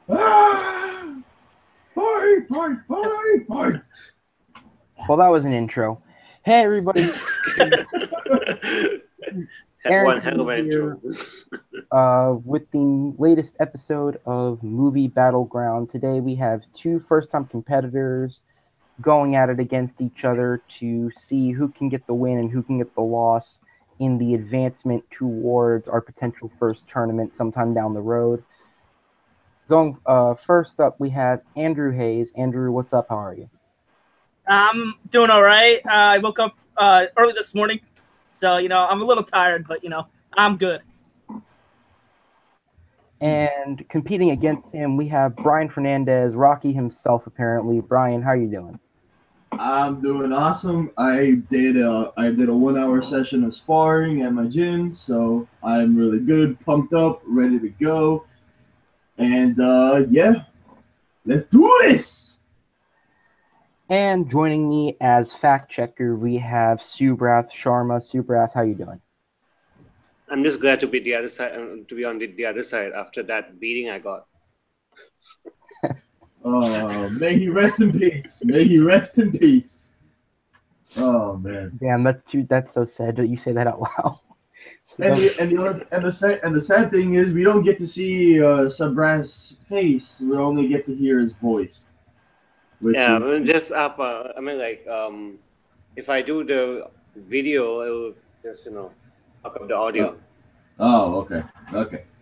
Ah! Fight, fight, fight, fight. Well, that was an intro. Hey, everybody. Aaron One hell of an here intro. with the latest episode of Movie Battleground. Today we have two first-time competitors going at it against each other to see who can get the win and who can get the loss in the advancement towards our potential first tournament sometime down the road. Going first up, we have Andrew Hayes. Andrew, what's up? How are you? I'm doing all right. I woke up early this morning, so I'm a little tired, but I'm good. And competing against him, we have Brian Fernandez, Rocky himself, apparently. Brian, how are you doing? I'm doing awesome. I did a 1 hour session of sparring at my gym, so I'm really good, pumped up, ready to go. And yeah, let's do this. And joining me as fact checker, we have Subrath Sharma. Subrath, how you doing? I'm just glad to be the other side, to be on the other side after that beating I got. May he rest in peace. May he rest in peace. Oh man. Damn, that's so sad that you say that out loud. And the sad thing is we don't get to see Sabrath's face. We only get to hear his voice. Yeah, just up. I mean, like, if I do the video, it'll just up the audio. Oh, okay,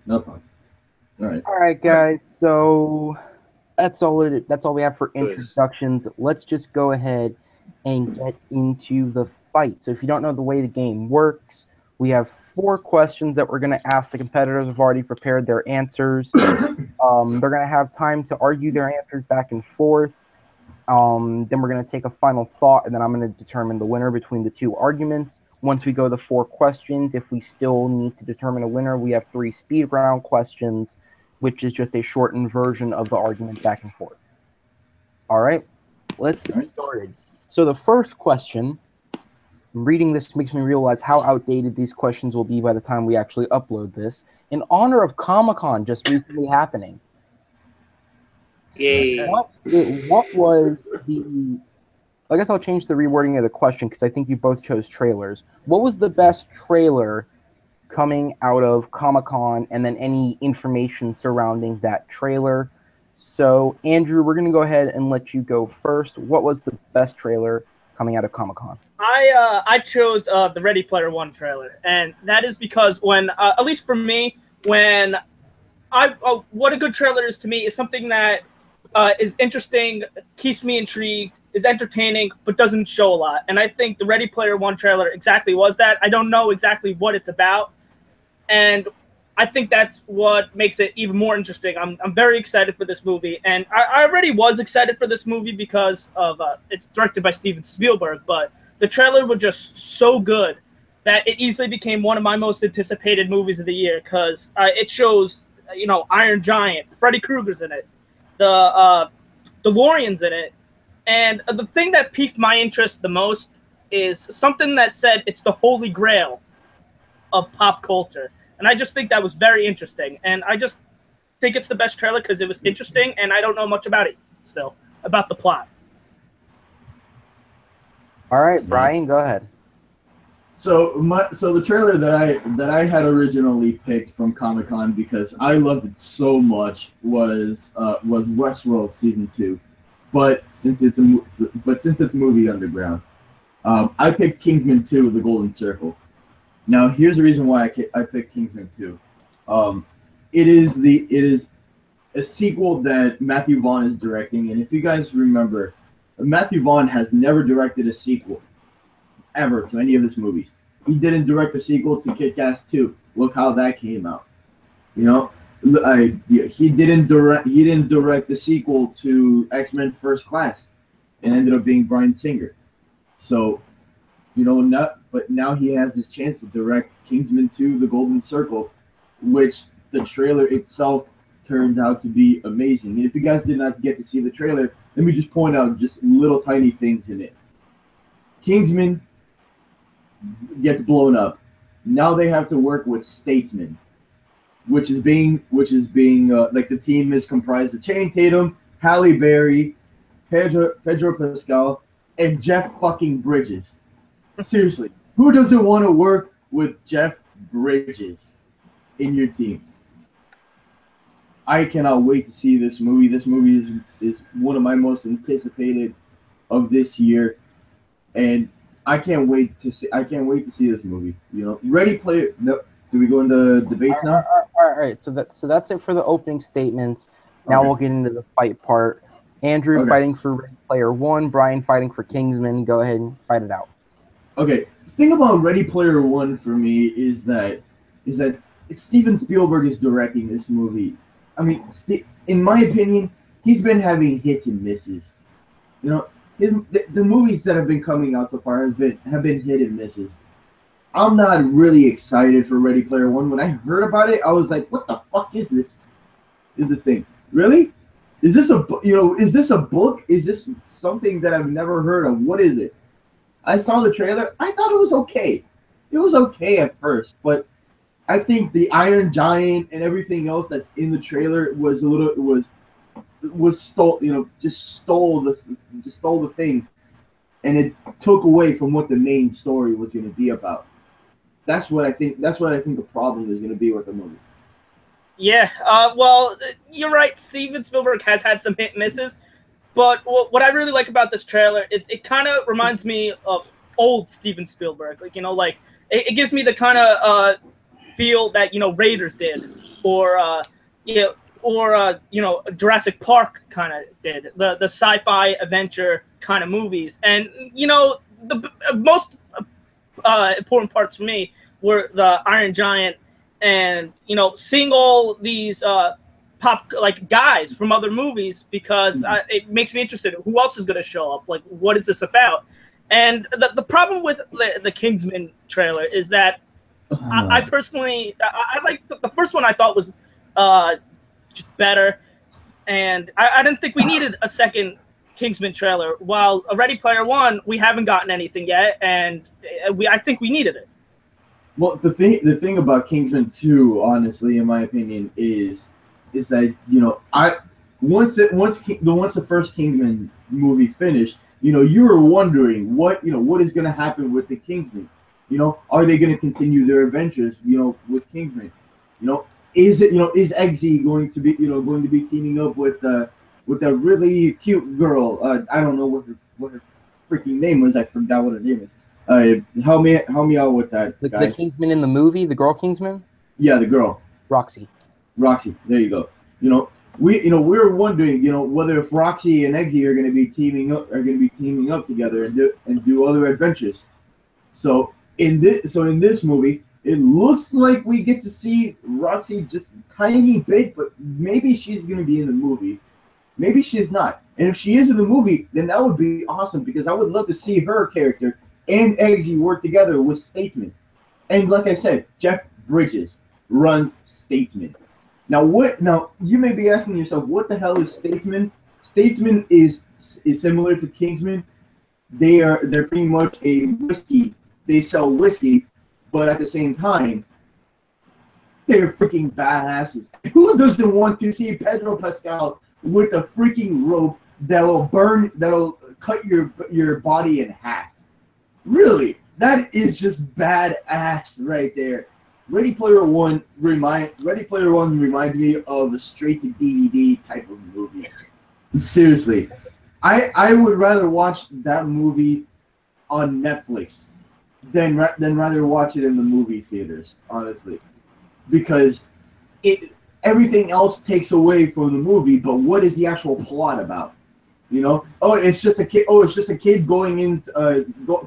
no problem. All right, guys. So that's all we have for introductions. Let's just go ahead and get into the fight. So if you don't know the way the game works, we have 4 questions that we're going to ask. The competitors have already prepared their answers. They're going to have time to argue their answers back and forth. Then we're going to take a final thought, and then I'm going to determine the winner between the 2 arguments. Once we go the 4 questions, if we still need to determine a winner, we have 3 speed round questions, which is just a shortened version of the argument back and forth. All right, let's get started. So the first question, reading this makes me realize how outdated these questions will be by the time we actually upload this. In honor of Comic-Con just recently happening, yay! What was the... I guess I'll change the rewording of the question because I think you both chose trailers. What was the best trailer coming out of Comic-Con, and then any information surrounding that trailer? So, Andrew, we're going to go ahead and let you go first. What was the best trailer coming out of Comic-Con? I chose the Ready Player One trailer, and that is because when, at least for me, when what a good trailer is to me is something that is interesting, keeps me intrigued, is entertaining, but doesn't show a lot. And I think the Ready Player One trailer exactly was that. I don't know exactly what it's about, and I think that's what makes it even more interesting. I'm very excited for this movie, and I already was excited for this movie because of it's directed by Steven Spielberg, but the trailer was just so good that it easily became one of my most anticipated movies of the year because it shows, Iron Giant, Freddy Krueger's in it, the DeLorean's in it, and the thing that piqued my interest the most is something that said it's the holy grail of pop culture. And I just think that was very interesting. And I just think it's the best trailer because it was interesting, and I don't know much about it still, about the plot. All right, Brian, go ahead. So the trailer that I had originally picked from Comic-Con because I loved it so much was Westworld Season 2. But since it's movie underground, I picked Kingsman 2: The Golden Circle. Now, here's the reason why I picked Kingsman 2. It is a sequel that Matthew Vaughn is directing, and if you guys remember, Matthew Vaughn has never directed a sequel ever to any of his movies. He didn't direct a sequel to Kick-Ass 2. Look how that came out. He didn't direct the sequel to X-Men First Class. It ended up being Bryan Singer. So, but now he has this chance to direct Kingsman 2: The Golden Circle, which the trailer itself turned out to be amazing. And if you guys did not get to see the trailer, let me just point out just little tiny things in it. Kingsman gets blown up. Now they have to work with statesmen. which is being like the team is comprised of Channing Tatum, Halle Berry, Pedro Pascal, and Jeff fucking Bridges. Seriously, who doesn't want to work with Jeff Bridges in your team? I cannot wait to see this movie. This movie is one of my most anticipated of this year, and I can't wait to see this movie. You know, Ready Player. No, do we go into debates now? All right. So that's it for the opening statements. Now we'll get into the fight part. Andrew fighting for Ready Player One. Brian fighting for Kingsman. Go ahead and fight it out. Okay. The thing about Ready Player One for me is that Steven Spielberg is directing this movie. I mean, in my opinion, he's been having hits and misses. You know, the movies that have been coming out so far have been hit and misses. I'm not really excited for Ready Player One. When I heard about it, I was like, "What the fuck is this? Is this thing really? Is this Is this a book? Is this something that I've never heard of? What is it?" I saw the trailer. I thought it was okay. It was okay at first, but I think the Iron Giant and everything else that's in the trailer was stole the thing, and it took away from what the main story was going to be about. That's what I think the problem is going to be with the movie. Yeah, well, you're right. Steven Spielberg has had some hit and misses, but what I really like about this trailer is it kind of reminds me of old Steven Spielberg. Like, you know, like it gives me the kind of feel that, you know, Raiders did, or Jurassic Park kind of did, the sci-fi adventure kind of movies. And, you know, the most important parts for me were the Iron Giant, and, you know, seeing all these guys from other movies, because it makes me interested. Who else is going to show up? Like, what is this about? And the problem with the Kingsman trailer is that I personally like the first one. I thought was just better, and I didn't think we needed a second Kingsman trailer. While a Ready Player One, we haven't gotten anything yet, and I think we needed it. Well, the thing about Kingsman 2, honestly, in my opinion, is that, you know, once the first Kingsman movie finished, you know, you were wondering what is going to happen with the Kingsmen. You know, are they going to continue their adventures, you know, with Kingsman? You know, is Eggsy going to be teaming up with a really cute girl? I don't know what her freaking name was. I forgot what her name is. Help me out with that. The Kingsman in the movie, the girl Kingsman? Yeah, the girl. Roxy. There you go. You know, we were wondering, you know, whether if Roxy and Eggsy are going to be teaming up together and do other adventures. So in this movie, it looks like we get to see Roxy just a tiny bit, but maybe she's going to be in the movie. Maybe she's not. And if she is in the movie, then that would be awesome, because I would love to see her character and Eggsy work together with Statesman. And like I said, Jeff Bridges runs Statesman. Now you may be asking yourself, what the hell is Statesman? Statesman is similar to Kingsman. They're pretty much a whiskey. They sell whiskey, but at the same time, they're freaking badasses. Who doesn't want to see Pedro Pascal with a freaking rope that'll cut your body in half? Really, that is just badass right there. Ready Player One reminds me of a straight to DVD type of movie. Seriously, I would rather watch that movie on Netflix than rather watch it in the movie theaters, honestly, because everything else takes away from the movie. But what is the actual plot about? You know, it's just a kid going in,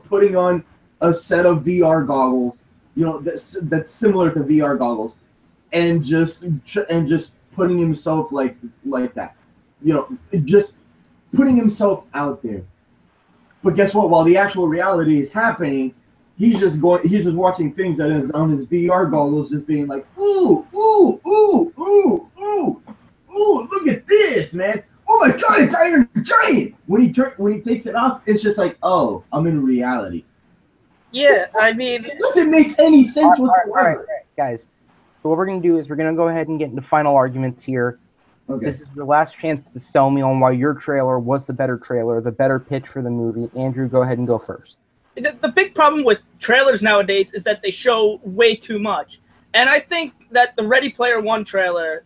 putting on a set of VR goggles. You know, that's similar to VR goggles, and just putting himself like that. You know, just putting himself out there. But guess what? While the actual reality is happening, he's just watching things that is on his VR goggles, just being like, ooh, ooh, ooh, ooh, ooh, ooh, look at this, man. Oh my God, it's Iron Giant. When he takes it off, it's just like, oh, I'm in reality. Yeah, I mean, it doesn't make any sense whatsoever. All right, guys. So what we're going to do is we're going to go ahead and get into final arguments here. Okay. This is your last chance to sell me on why your trailer was the better trailer, the better pitch for the movie. Andrew, go ahead and go first. The big problem with trailers nowadays is that they show way too much. And I think that the Ready Player One trailer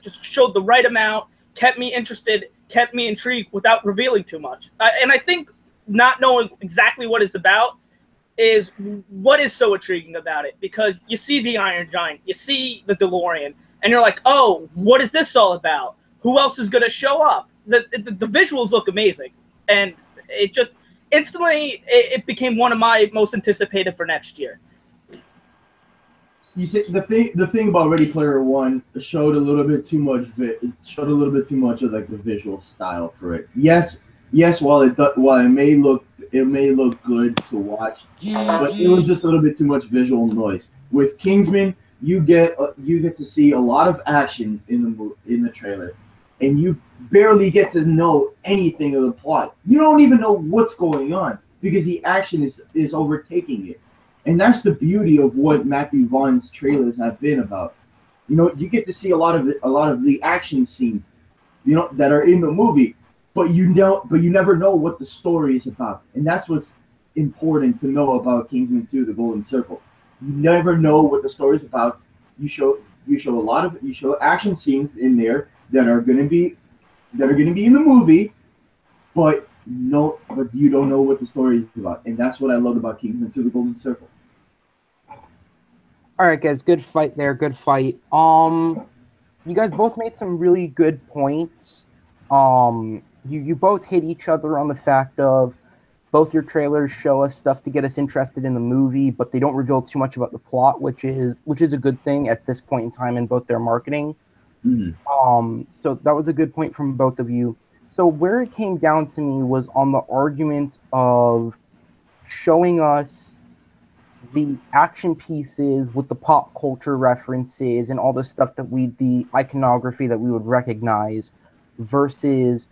just showed the right amount, kept me interested, kept me intrigued without revealing too much. And I think not knowing exactly what it's about is what is so intriguing about it, because you see the Iron Giant, you see the DeLorean, and you're like, oh, what is this all about? Who else is going to show up? The visuals look amazing, and it just instantly it became one of my most anticipated for next year. You see, the thing about Ready Player One showed a little bit too much of like the visual style for it. Yes, while it may look good to watch, but it was just a little bit too much visual noise. With Kingsman, you get to see a lot of action in the trailer, and you barely get to know anything of the plot. You don't even know what's going on because the action is overtaking it. And that's the beauty of what Matthew Vaughn's trailers have been about. You know, you get to see a lot of the action scenes, you know, that are in the movie, but you never know what the story is about. And that's what's important to know about Kingsman 2: The Golden Circle. You never know what the story is about. You show action scenes in there that are going to be in the movie, but you don't know what the story is about. And that's what I love about Kingsman 2: The Golden Circle. All right, guys, good fight there. Good fight. You guys both made some really good points. You both hit each other on the fact of both your trailers show us stuff to get us interested in the movie, but they don't reveal too much about the plot, which is a good thing at this point in time in both their marketing. Mm-hmm. So that was a good point from both of you. So where it came down to me was on the argument of showing us the action pieces with the pop culture references and all the stuff the iconography that we would recognize, versus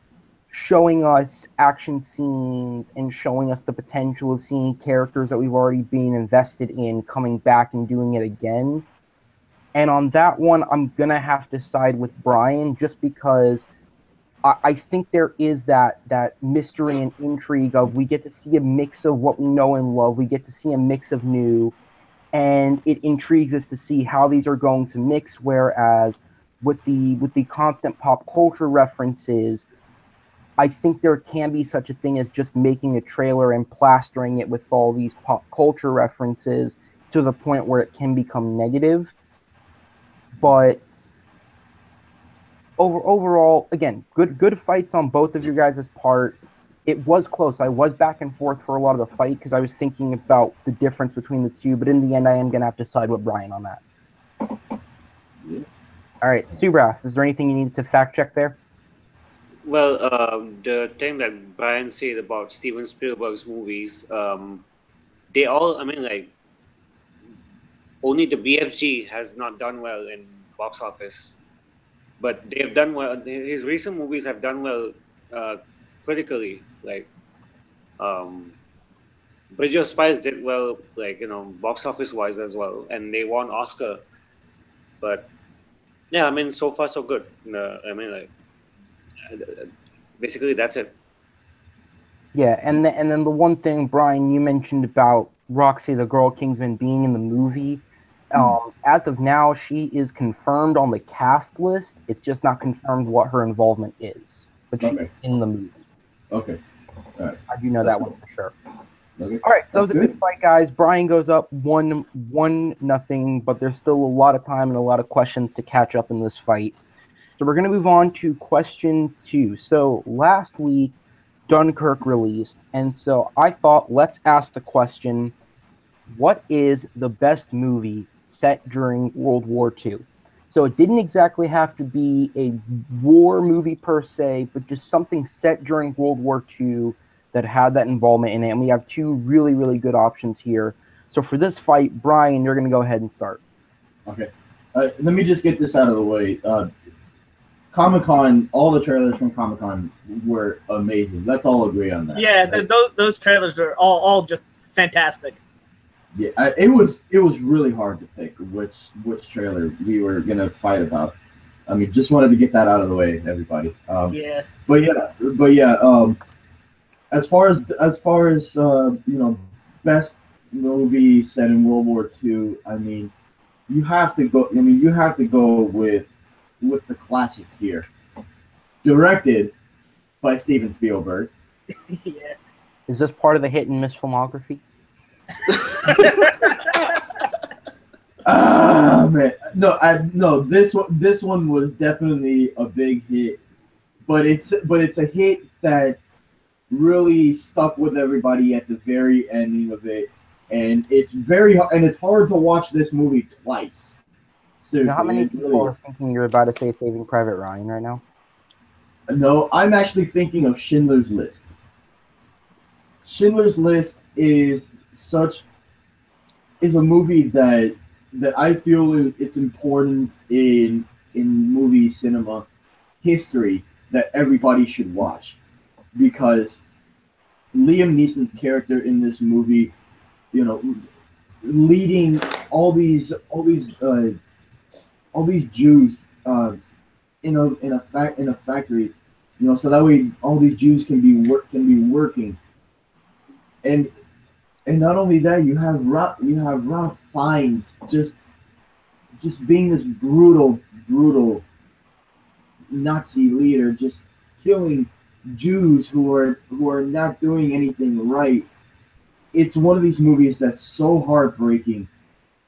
showing us action scenes and showing us the potential of seeing characters that we've already been invested in coming back and doing it again. And on that one, I'm going to have to side with Brian, just because I think there is that mystery and intrigue of we get to see a mix of what we know and love. We get to see a mix of new, and it intrigues us to see how these are going to mix. Whereas with the constant pop culture references, I think there can be such a thing as just making a trailer and plastering it with all these pop culture references to the point where it can become negative. But overall, again, good fights on both of your guys' part. It was close. I was back and forth for a lot of the fight because I was thinking about the difference between the two. But in the end, I am going to have to side with Brian on that. Yeah. All right, Subrath, is there anything you needed to fact check there? Well, the thing that Brian said about Steven Spielberg's movies, they all, I mean, like, only the BFG has not done well in box office, but they have done well. His recent movies have done well critically. Like, Bridge of Spies did well, like, you know, box office wise as well, and they won Oscar. But yeah, I mean, so far so good. I mean, like, basically that's it. Yeah, and then the one thing, Brian, you mentioned about Roxy, the girl Kingsman, being in the movie. As of now, she is confirmed on the cast list. It's just not confirmed what her involvement is, but she's in the movie. Okay. All right. I do know that one for sure. Okay. All right, so that was a good fight, guys. Brian goes up 1-0, but there's still a lot of time and a lot of questions to catch up in this fight. So we're going to move on to question 2. So last week, Dunkirk released, and so I thought, let's ask the question, what is the best movie set during World War II? So it didn't exactly have to be a war movie per se, but just something set during World War II that had that involvement in it. And we have 2 really, really good options here. So for this fight, Brian, you're going to go ahead and start. Okay. Let me just get this out of the way. Comic-Con, all the trailers from Comic-Con were amazing. Let's all agree on that. Yeah, right? those trailers are all just fantastic. Yeah, it was really hard to pick which trailer we were gonna fight about. I mean, just wanted to get that out of the way, everybody. Yeah. But yeah. As far as best movie set in World War II, I mean, you have to go. I mean, you have to go with the classic here, directed by Steven Spielberg. Yeah. Is this part of the hit and miss filmography? Ah man, no. This one was definitely a big hit, but it's a hit that really stuck with everybody at the very ending of it, and it's hard to watch this movie twice. Seriously, You know how many it people really are thinking you're about to say Saving Private Ryan right now? No, I'm actually thinking of Schindler's List. Schindler's List is a movie that I feel it's important in movie cinema history that everybody should watch, because Liam Neeson's character in this movie, leading all these Jews in a factory, so that way all these Jews can be working, and not only that, you have Ralph Fiennes just being this brutal Nazi leader, just killing Jews who are not doing anything right. It's one of these movies that's so heartbreaking,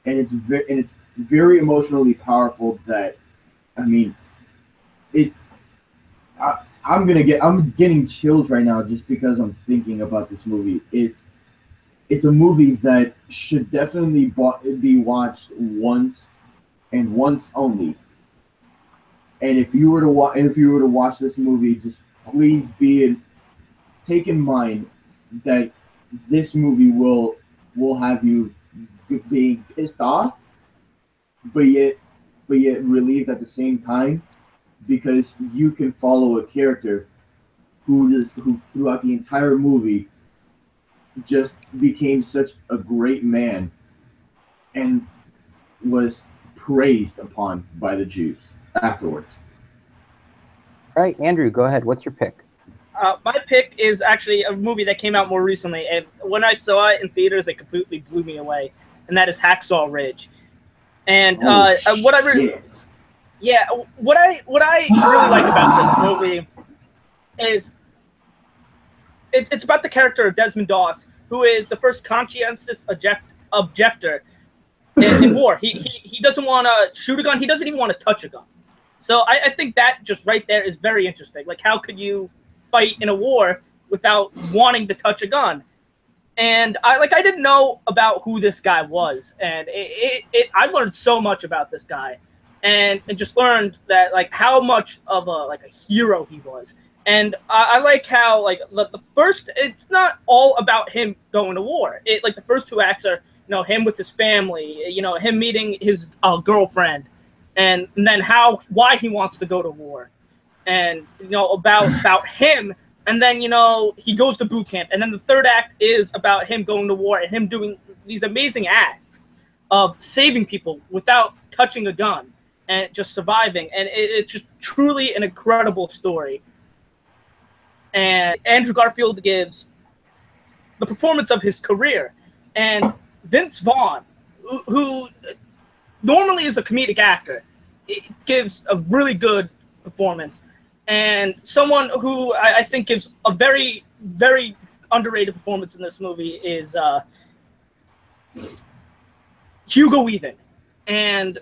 and it's very emotionally powerful. That, I mean, I'm getting chills right now just because I'm thinking about this movie. It's a movie that should definitely be watched once and once only. And if you were to watch this movie, just please take in mind that this movie will have you being pissed off, but yet relieved at the same time, because you can follow a character who throughout the entire movie just became such a great man and was praised upon by the Jews afterwards. All right, Andrew, go ahead. What's your pick? My pick is actually a movie that came out more recently, and when I saw it in theaters, it completely blew me away, and that is Hacksaw Ridge. And what I really like about this movie is it's about the character of Desmond Doss, who is the first conscientious objector in war. He doesn't want to shoot a gun. He doesn't even want to touch a gun. So I think that just right there is very interesting. Like, how could you fight in a war without wanting to touch a gun? And I didn't know about who this guy was, and I learned so much about this guy, and just learned that how much of a hero he was. And I like how the first, it's not all about him going to war. The first two acts are him with his family, him meeting his girlfriend, and then why he wants to go to war, and about him. And then, he goes to boot camp. And then the third act is about him going to war and him doing these amazing acts of saving people without touching a gun and just surviving. And it's just truly an incredible story. And Andrew Garfield gives the performance of his career. And Vince Vaughn, who normally is a comedic actor, it gives a really good performance. And someone who I think gives a very, very underrated performance in this movie is Hugo Weaving. And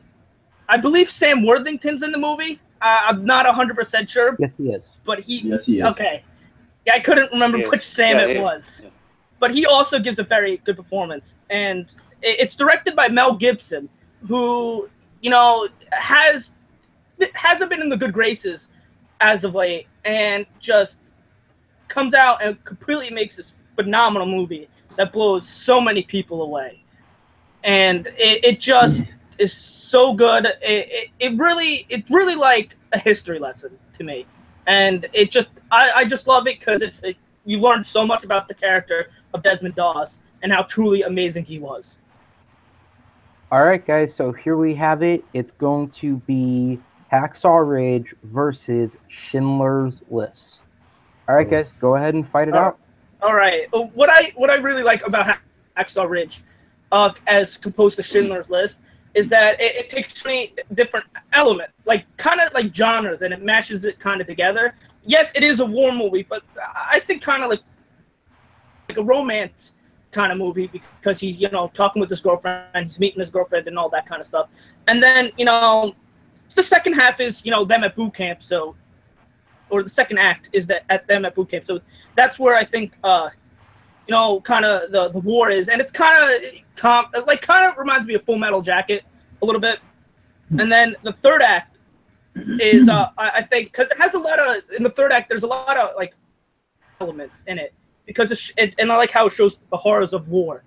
I believe Sam Worthington's in the movie. I'm not 100% sure. Yes, he is. But Yes, he is. Okay. Yeah, I couldn't remember which Sam it was. Yeah. But he also gives a very good performance. And it's directed by Mel Gibson, who, hasn't been in the good graces as of late, and just comes out and completely makes this phenomenal movie that blows so many people away. And it just is so good. It's really like a history lesson to me. And I just love it because you learn so much about the character of Desmond Doss and how truly amazing he was. All right, guys. So here we have it. It's going to be Hacksaw Ridge versus Schindler's List. All right, guys. Go ahead and fight it out. All right. What I really like about Hacksaw Ridge, as composed to Schindler's List, is that it takes many different elements, like kind of like genres, and it mashes it kind of together. Yes, it is a war movie, but I think kind of like a romance kind of movie, because he's, you know, talking with his girlfriend, he's meeting his girlfriend and all that kind of stuff. And then, you know, the second half is, you know, them at boot camp. So, or the second act is that at them at boot camp. So that's where I think, you know, kind of the war is, and it's kind of reminds me of Full Metal Jacket a little bit. And then the third act is, I think, because it has a lot of, in the third act, there's a lot of like elements in it, because and I like how it shows the horrors of war.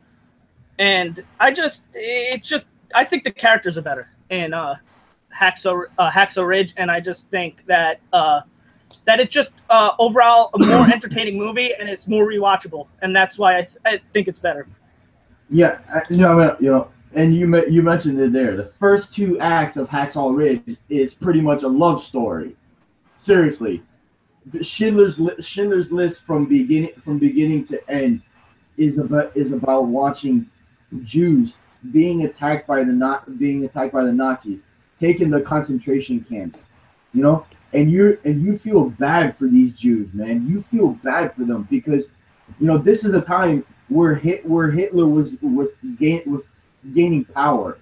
And I think the characters are better in Hacksaw Ridge, and I just think that that it's just overall a more entertaining movie, and it's more rewatchable, and that's why I think it's better. Yeah, you know, and you mentioned it there. The first two acts of Hacksaw Ridge is pretty much a love story. Seriously, Schindler's List from beginning to end is about watching Jews being attacked by the Nazis, taking the concentration camps, you know, and you feel bad for these Jews, man. You feel bad for them because, you know, this is a time where Hitler was gaining power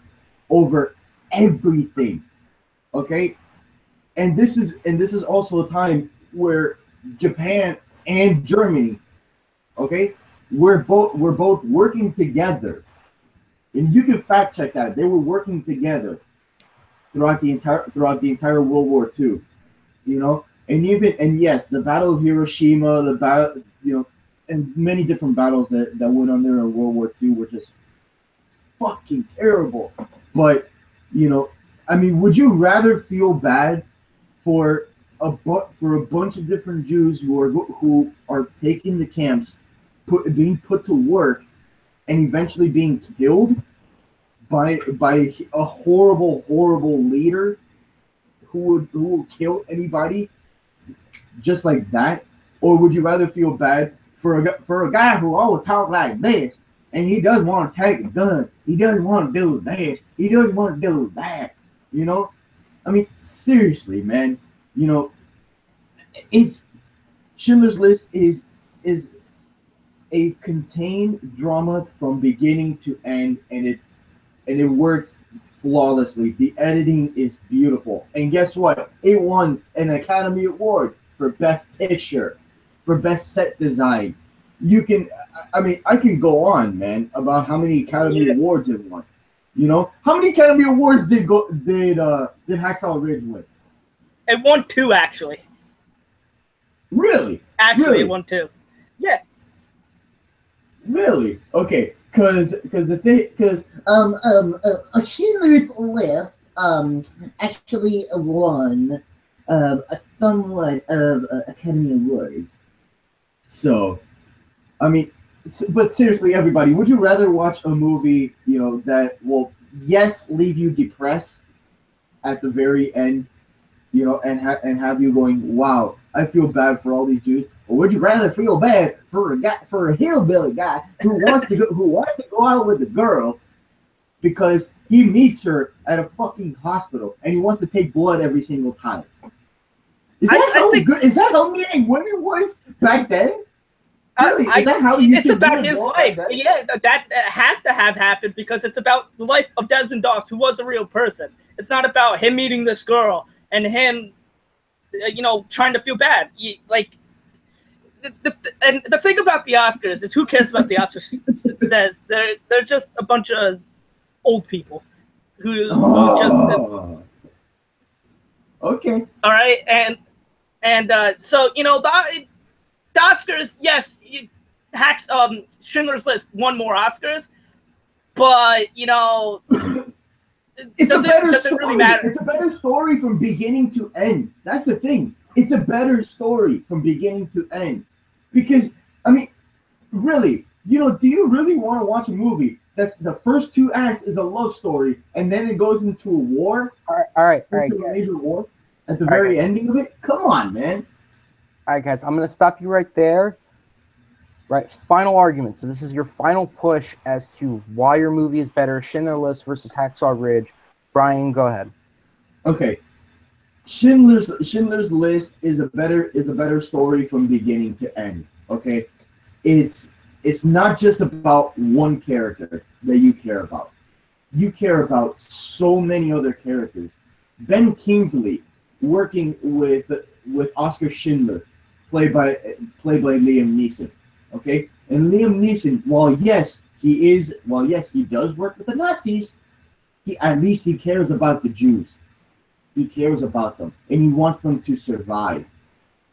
over everything, okay, and this is also a time where Japan and Germany, okay, we're both working together, and you can fact check that they were working together throughout the entire World War II, you know, and yes, the Battle of Hiroshima, the battle, you know, and many different battles that went on there in World War II were just fucking terrible. But, you know, I mean, would you rather feel bad for a bunch of different Jews who are taking the camps, being put to work, and eventually being killed by a horrible leader who will kill anybody just like that? Or would you rather feel bad for a guy who always talk like this, and he doesn't want to take a gun, he doesn't want to do this, he doesn't want to do that, you know? I mean, seriously, man. You know, it's Schindler's List is a contained drama from beginning to end, and it works flawlessly. The editing is beautiful, and guess what? It won an Academy Award for Best Picture, for Best Set Design. I can go on, man, about how many Academy Awards it won. You know, how many Academy Awards did Hacksaw Ridge win? It won 2, actually. Really? Actually, it won 2. Yeah. Really? Okay. Because Schindler's List actually won a somewhat of Academy Award. So, I mean, but seriously, everybody, would you rather watch a movie, you know, that will, yes, leave you depressed at the very end, you know, and have you going, wow, I feel bad for all these Jews, or would you rather feel bad for a hillbilly guy who wants to go out with a girl because he meets her at a fucking hospital and he wants to take blood every single time? Is that how meeting women was back then? Really? Is that how you? It's about his life. Yeah, that had to have happened because it's about the life of Desmond Doss, who was a real person. It's not about him meeting this girl and him, you know, trying to feel bad. And the thing about the Oscars is, who cares about the Oscars? Says they're just a bunch of old people who just. Okay. All right, and so, you know, the Oscars, yes, Schindler's List won more Oscars, but, you know, it doesn't really matter. It's a better story from beginning to end. That's the thing. It's a better story from beginning to end. Because, I mean, really, you know, do you really want to watch a movie That's the first 2 acts is a love story, and then it goes into a war, All right, into a major war at the All right, very ending of it. Come on, man. All right, guys, I'm going to stop you right there. Right, final argument. So this is your final push as to why your movie is better, Schindler's List versus Hacksaw Ridge. Brian, go ahead. Okay. Schindler's List is a better story from beginning to end. Okay? It's not just about one character that you care about. You care about so many other characters. Ben Kingsley working with Oscar Schindler, played by Liam Neeson. Okay, and Liam Neeson, while yes he does work with the Nazis, at least he cares about the Jews. He cares about them, and he wants them to survive.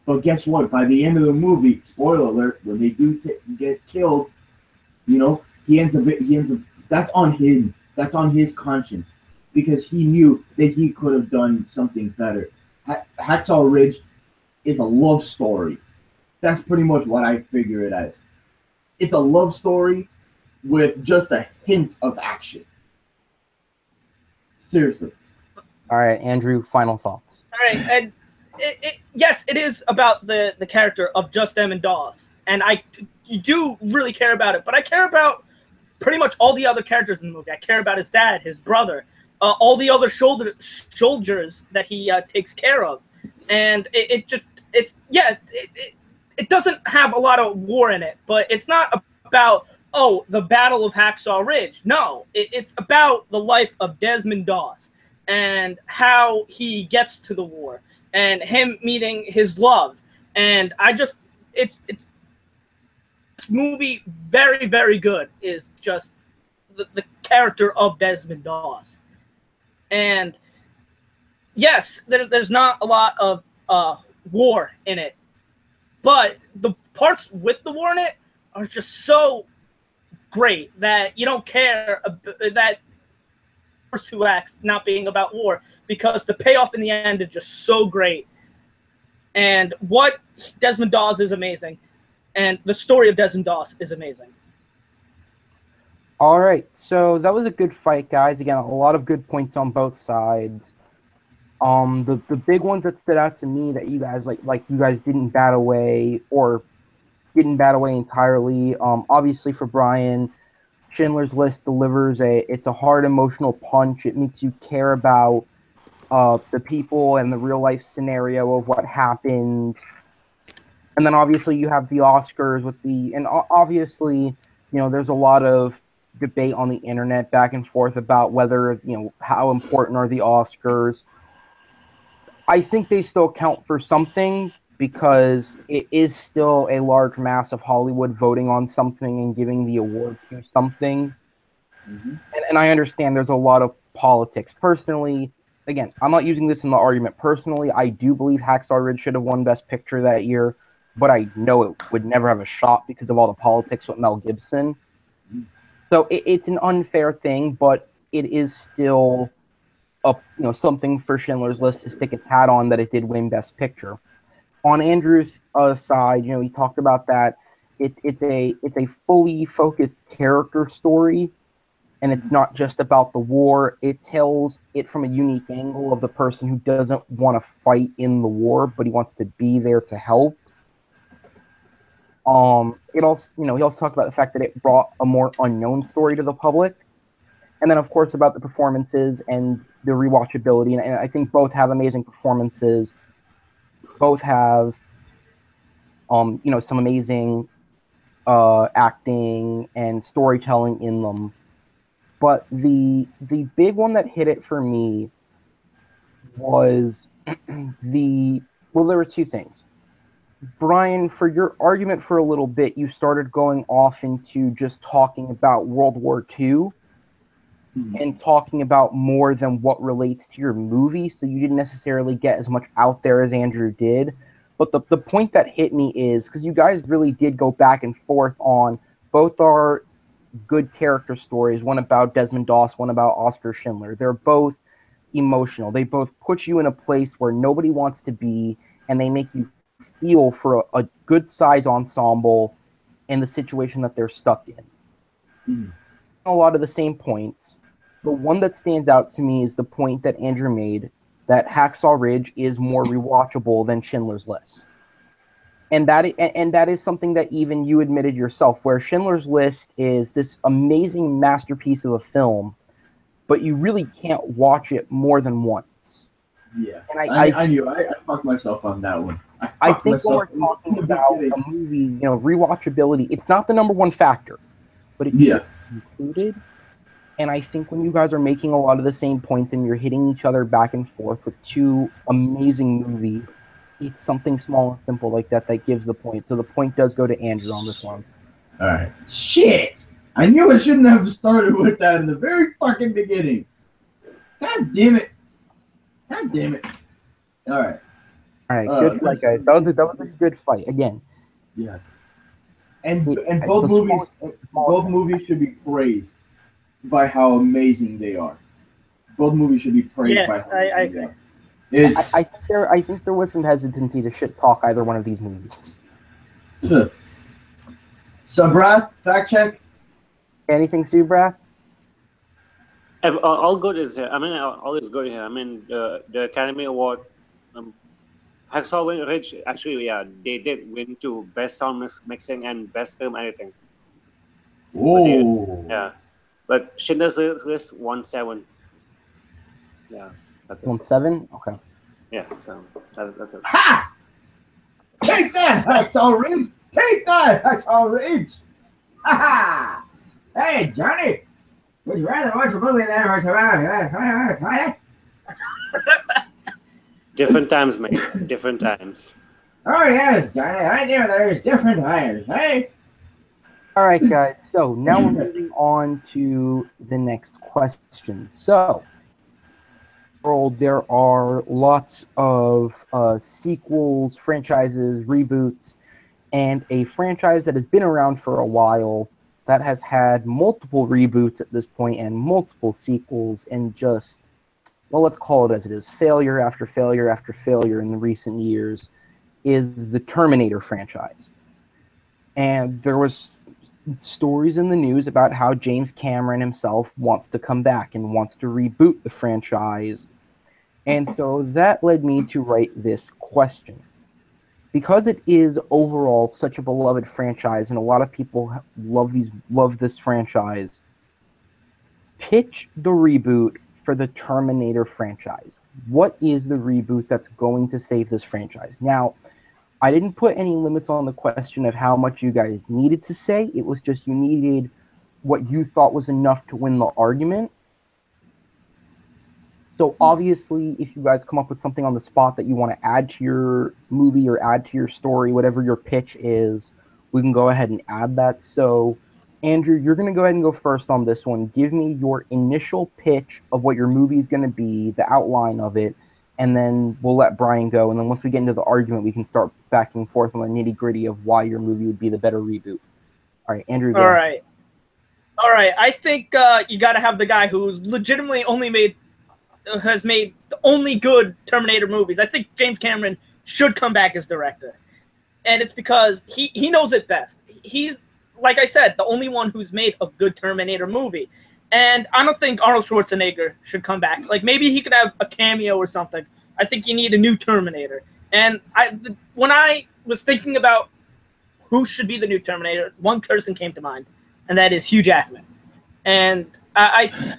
But guess what? By the end of the movie, spoiler alert, when they do get killed, he ends up. That's on him. That's on his conscience, because he knew that he could have done something better. Hacksaw Ridge is a love story. That's pretty much what I figure it as. It's a love story with just a hint of action. Seriously. All right, Andrew, final thoughts. All right, and yes, it is about the character of Just Desmond Doss, and you do really care about it, but I care about pretty much all the other characters in the movie. I care about his dad, his brother, all the other soldiers that he takes care of, and it doesn't have a lot of war in it, but it's not about the Battle of Hacksaw Ridge. No, it's about the life of Desmond Doss and how he gets to the war and him meeting his love. And it's this movie, very, very good, is just the character of Desmond Doss. And yes, there's not a lot of war in it, but the parts with the war in it are just so great that you don't care that first 2 acts not being about war, because the payoff in the end is just so great. And what Desmond Doss is amazing, and the story of Desmond Doss is amazing. All right, so that was a good fight, guys. Again, a lot of good points on both sides. The big ones that stood out to me that you guys like you guys didn't bat away entirely. Obviously for Brian, Schindler's List delivers it's a hard emotional punch. It makes you care about the people and the real life scenario of what happened. And then obviously you have the Oscars and obviously, there's a lot of debate on the internet back and forth about whether, how important are the Oscars. I think they still count for something, because it is still a large mass of Hollywood voting on something and giving the award to something. Mm-hmm. And I understand there's a lot of politics. Personally, again, I'm not using this in the argument. Personally, I do believe Hacksaw Ridge should have won Best Picture that year, but I know it would never have a shot because of all the politics with Mel Gibson. Mm-hmm. So it's an unfair thing, but it is still something for Schindler's List to stick its hat on, that it did win Best Picture. On Andrew's side, he talked about that it's a fully focused character story, and it's not just about the war. It tells it from a unique angle of the person who doesn't want to fight in the war, but he wants to be there to help. It also, he also talked about the fact that it brought a more unknown story to the public. And then, of course, about the performances and the rewatchability. And I think both have amazing performances. Both have, some amazing acting and storytelling in them. But the big one that hit it for me was there were 2 things. Brian, for your argument for a little bit, you started going off into just talking about World War II. And talking about more than what relates to your movie, so you didn't necessarily get as much out there as Andrew did. But the point that hit me is, because you guys really did go back and forth on both our good character stories, one about Desmond Doss, one about Oscar Schindler. They're both emotional. They both put you in a place where nobody wants to be, and they make you feel for a good size ensemble in the situation that they're stuck in. a lot of the same points. The one that stands out to me is the point that Andrew made that Hacksaw Ridge is more rewatchable than Schindler's List. And that is something that even you admitted yourself, where Schindler's List is this amazing masterpiece of a film, but you really can't watch it more than once. Yeah, and I knew. I fucked myself on that one. I think when we're talking about a movie, rewatchability, it's not the number one factor, but it's included. And I think when you guys are making a lot of the same points and you're hitting each other back and forth with two amazing movies, it's something small and simple like that that gives the point. So the point does go to Andrew on this one. All right. Shit! I knew I shouldn't have started with that in the very fucking beginning. God damn it. God damn it. All right. All right, good fight, guys. That was a good fight. Again. Yeah. And both movies should be praised by how amazing they are. Both movies should be praised by how amazing they are. I think there was some hesitancy to shit talk either one of these movies. Sure. Subrath, fact check. Anything, Subrath? All good is here. All is good here. The Academy Award, Hacksaw Ridge, actually, they did win to Best Sound Mixing and Best Film Editing. Oh. But Schindler's List won 7. Yeah, that's it. Won 7? Okay. Yeah, so that's it. Ha! Take that, Hacksaw Ridge! Take that, Hacksaw Ridge! Ha ha! Hey, Johnny! Would you rather watch a movie than watch a Different times, mate. Different times. Oh, yes, Johnny. I knew there's different times, hey? All right, guys. So now we're moving on to the next question. So, there are lots of sequels, franchises, reboots, and a franchise that has been around for a while that has had multiple reboots at this point and multiple sequels and just, well, let's call it as it is, failure after failure after failure in the recent years, is the Terminator franchise. And there was stories in the news about how James Cameron himself wants to come back and wants to reboot the franchise. And so that led me to write this question. Because it is overall such a beloved franchise and a lot of people love this franchise, pitch the reboot for the Terminator franchise. What is the reboot that's going to save this franchise? Now, I didn't put any limits on the question of how much you guys needed to say. It was just you needed what you thought was enough to win the argument. So obviously, if you guys come up with something on the spot that you want to add to your movie or add to your story, whatever your pitch is, we can go ahead and add that. So, Andrew, you're going to go ahead and go first on this one. Give me your initial pitch of what your movie is going to be, the outline of it, and then we'll let Brian go. And then once we get into the argument, we can start back and forth on the nitty-gritty of why your movie would be the better reboot. All right, Andrew, go ahead. All right. I think you got to have the guy who's legitimately has made the only good Terminator movies. I think James Cameron should come back as director. And it's because he knows it best. He's, like I said, the only one who's made a good Terminator movie. And I don't think Arnold Schwarzenegger should come back. Like, maybe he could have a cameo or something. I think you need a new Terminator. And when I was thinking about who should be the new Terminator, one person came to mind, and that is Hugh Jackman. And I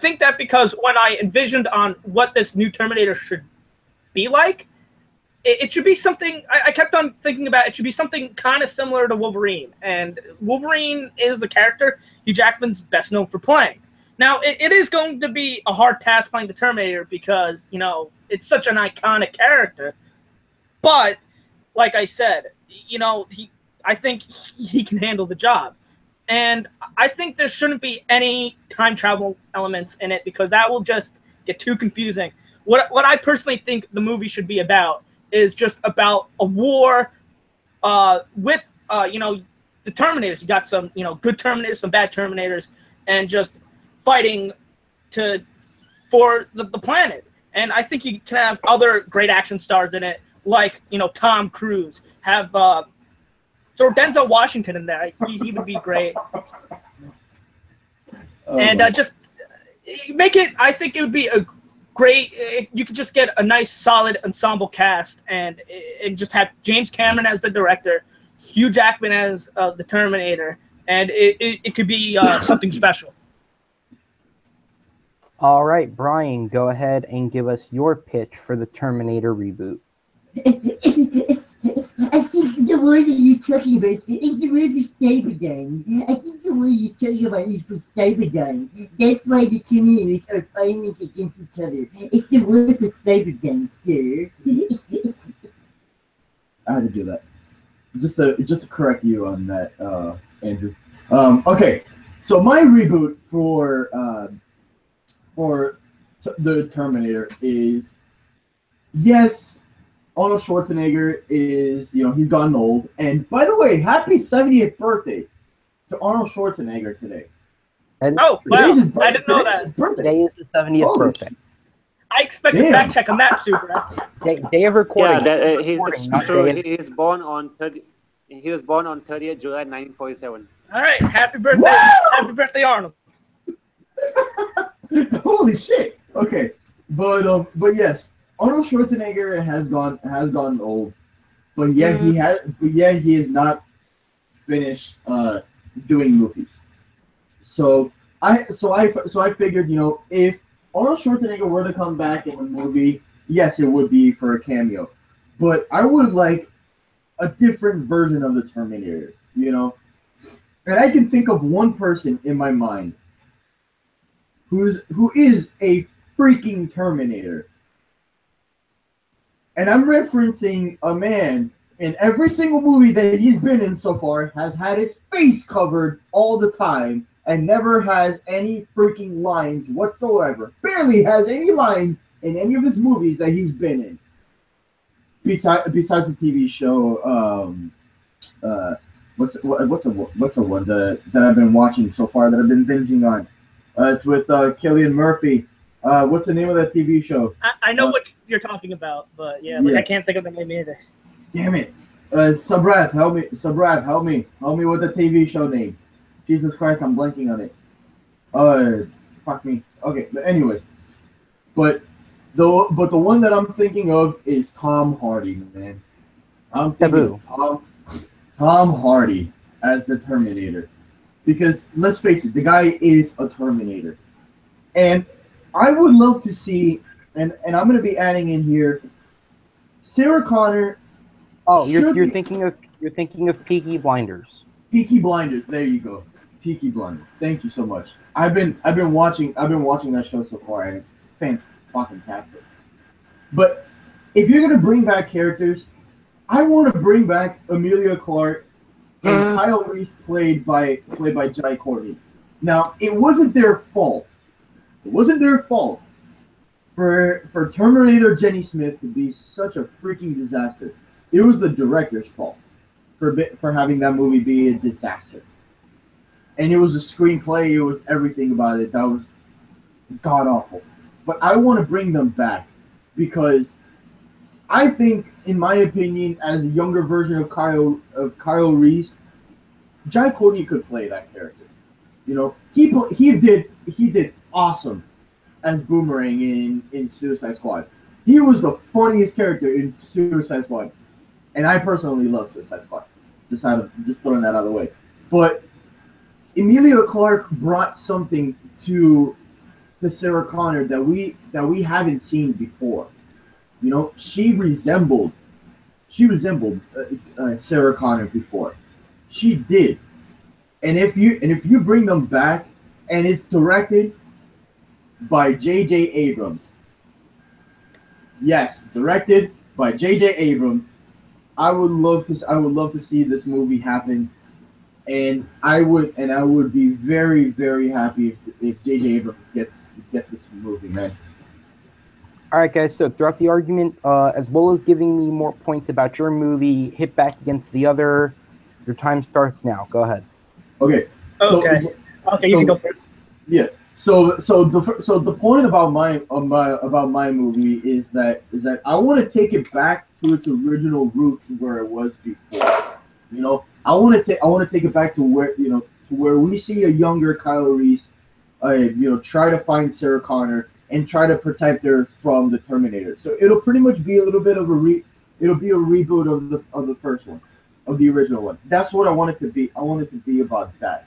think that because when I envisioned on what this new Terminator should be like, it should be something, I kept on thinking about, it should be something kind of similar to Wolverine. And Wolverine is a character Hugh Jackman's best known for playing. Now, it is going to be a hard task playing the Terminator because, it's such an iconic character. But, like I said, I think he can handle the job. And I think there shouldn't be any time travel elements in it because that will just get too confusing. What I personally think the movie should be about is just about a war with, the Terminators. You got some, good Terminators, some bad Terminators, and just fighting for the planet. And I think you can have other great action stars in it, like, Tom Cruise. Have throw Denzel Washington in there. He would be great. and just make it. I think it would be a great. You could just get a nice, solid ensemble cast, and just have James Cameron as the director, Hugh Jackman as the Terminator, and it could be something special. All right, Brian, go ahead and give us your pitch for the Terminator reboot. I think the word that you're talking about is the word for Cyberdyne. I think the word you're talking about is for Cyberdyne. That's why the Terminators are fighting against each other. It's the word for Cyberdyne, sir. I had to do that. Just to correct you on that, Andrew. Okay, so my reboot for the Terminator is, yes, Arnold Schwarzenegger is, he's gotten old. And by the way, happy 70th birthday to Arnold Schwarzenegger today. Oh, wow. I didn't know that. Today is the 70th birthday. I expect a fact check on that, Super. Day of recording. Yeah, he was born on 30th July 1947. All right, happy birthday. Woo! Happy birthday, Arnold. Holy shit. Okay. But yes, Arnold Schwarzenegger has gotten old, but yet he has not finished doing movies. So I figured, if Arnold Schwarzenegger were to come back in a movie, yes, it would be for a cameo, but I would like a different version of the Terminator, and I can think of one person in my mind who is a freaking Terminator. And I'm referencing a man in every single movie that he's been in so far has had his face covered all the time and never has any freaking lines whatsoever. Barely has any lines in any of his movies that he's been in. Besides the TV show, what's the one that I've been watching so far that I've been binging on? It's with Cillian Murphy. What's the name of that TV show? I know what you're talking about, but yeah, I can't think of the name either. Damn it. Sabrath, help me. Sabrath, help me. Help me with the TV show name. Jesus Christ, I'm blanking on it. Fuck me. Okay, but anyways. But the one that I'm thinking of is Tom Hardy, man. I'm thinking Tom Hardy as the Terminator. Because let's face it, the guy is a Terminator. And I would love to see, and I'm going to be adding in here, Sarah Connor. Oh, you're thinking of Peaky Blinders. Peaky Blinders, there you go. Peaky Blinders. Thank you so much. I've been watching that show so far, and it's fantastic. But if you're going to bring back characters, I want to bring back Emilia Clarke and Kyle Reese played by Jai Courtney. Now, it wasn't their fault. It wasn't their fault for Terminator Jenny Smith to be such a freaking disaster. It was the director's fault for having that movie be a disaster. And it was a screenplay. It was everything about it that was god awful. But I want to bring them back because I think, in my opinion, as a younger version of Kyle Reese, Jai Courtney could play that character. He did awesome as Boomerang in Suicide Squad. He was the funniest character in Suicide Squad, and I personally love Suicide Squad. Just throwing that out of the way. But Emilia Clarke brought something to Sarah Connor that we haven't seen before. She resembled Sarah Connor before. She did, and if you bring them back, and it's directed by J.J. Abrams. Yes, directed by J.J. Abrams. I would love to see this movie happen, and I would be very, very happy if J.J. Abrams gets this movie, man. All right, guys. So throughout the argument, as well as giving me more points about your movie, hit back against the other. Your time starts now. Go ahead. Okay. Okay. You can go first. Yeah. So the point about my movie is that I want to take it back to its original roots where it was before. I want to take it back to where we see a younger Kyle Reese try to find Sarah Connor and try to protect her from the Terminator. So it'll pretty much be a little bit of it'll be a reboot of the first one, of the original one. That's what I want it to be. I want it to be about that,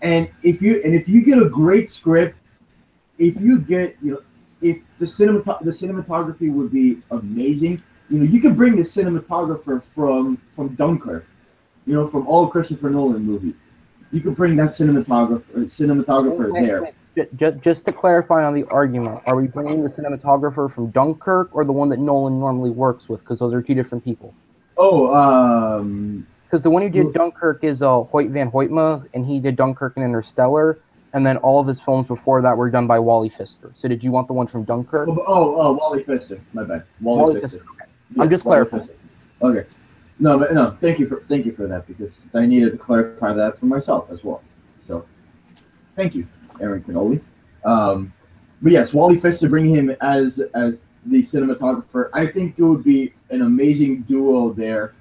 And if you get a great script, if you get if the cinematography would be amazing. You could bring the cinematographer from Dunkirk, from all Christopher Nolan movies. You could bring that cinematographer there. Just to clarify on the argument, are we bringing the cinematographer from Dunkirk or the one that Nolan normally works with? Because those are two different people. Oh, because the one who did Dunkirk is Hoyt van Hoytma, and he did Dunkirk and Interstellar, and then all of his films before that were done by Wally Pfister. So did you want the one from Dunkirk? Wally Pfister. My bad. Wally Pfister. Okay. Yeah, I'm just clarifying. Okay. No. Thank you for that, because I needed to clarify that for myself as well. So, thank you, Aaron Cannoli. But yes, Wally Pfister, bringing him as the cinematographer, I think it would be an amazing duo there.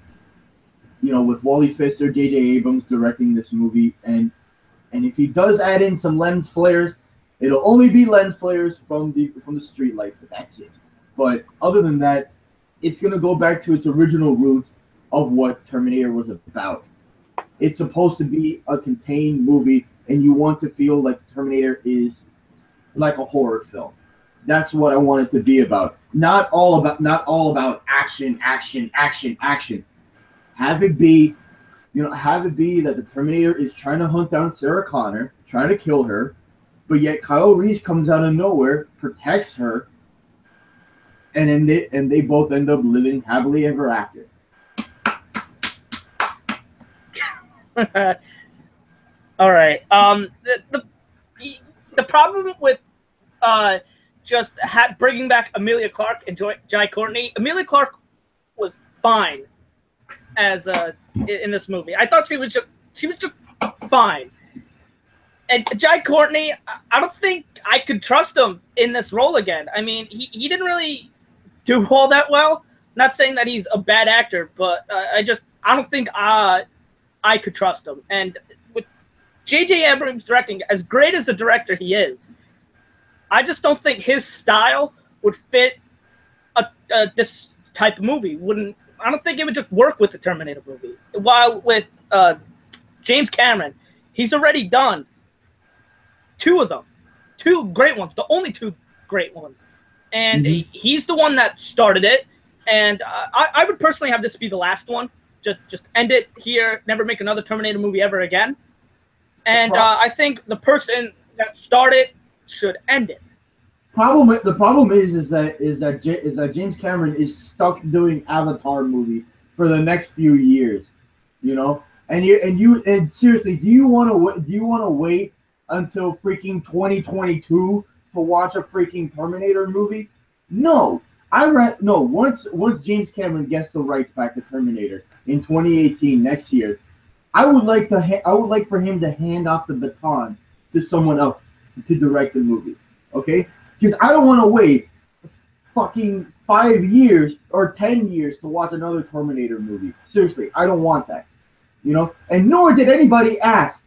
With Wally Pfister, J.J. Abrams directing this movie, and if he does add in some lens flares, it'll only be lens flares from the street lights, but that's it. But other than that, it's gonna go back to its original roots of what Terminator was about. It's supposed to be a contained movie, and you want to feel like Terminator is like a horror film. That's what I want it to be about. Not all about action. Have it be that the Terminator is trying to hunt down Sarah Connor, trying to kill her, but yet Kyle Reese comes out of nowhere, protects her, and they both end up living happily ever after. All right. The problem with just bringing back Emilia Clarke and Jai Courtney. Emilia Clarke was fine as in this movie. I thought she was just fine. And Jai Courtney, I don't think I could trust him in this role again. I mean, he didn't really do all that well. Not saying that he's a bad actor, but I don't think I could trust him. And with J.J. Abrams directing, as great as a director he is, I just don't think his style would fit this type of movie. I don't think it would just work with the Terminator movie. While with James Cameron, he's already done two of them. Two great ones. The only two great ones. And he's the one that started it. And I would personally have this be the last one. Just end it here. Never make another Terminator movie ever again. And I think the person that started should end it. The problem is that James Cameron is stuck doing Avatar movies for the next few years, And seriously, do you want to wait until freaking 2022 to watch a freaking Terminator movie? No. Once James Cameron gets the rights back to Terminator in 2018 next year, I would like for him to hand off the baton to someone else to direct the movie. Okay? Because I don't want to wait fucking 5 years or 10 years to watch another Terminator movie. Seriously, I don't want that. And nor did anybody ask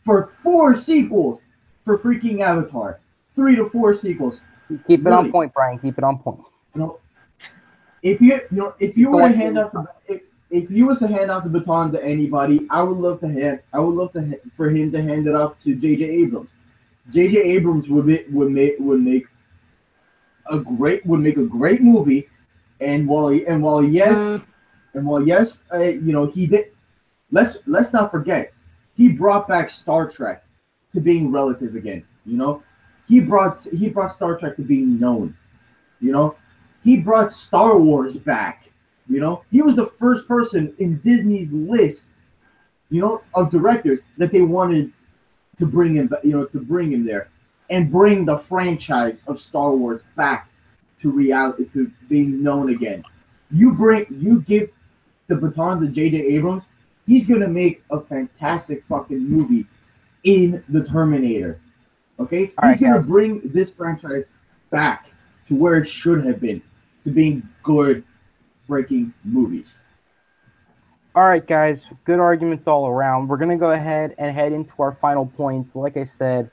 for 4 sequels for freaking Avatar. 3 to 4 sequels. Keep it on point, Brian. Keep it on point. If you were to hand out if you was to hand out the baton to anybody, I would love for him to hand it off to J.J. Abrams. J.J. Abrams would make a great movie, and while yes, he did. Let's not forget, he brought back Star Trek to being relative again. He brought Star Trek to being known. He brought Star Wars back. He was the first person in Disney's list, of directors that they wanted to bring him, there, and bring the franchise of Star Wars back to reality, to being known again. You give the baton to J.J. Abrams, he's gonna make a fantastic fucking movie in the Terminator. Okay, he's gonna bring this franchise back to where it should have been, to being good freaking movies. All right, guys, good arguments all around. We're going to go ahead and head into our final points. Like I said,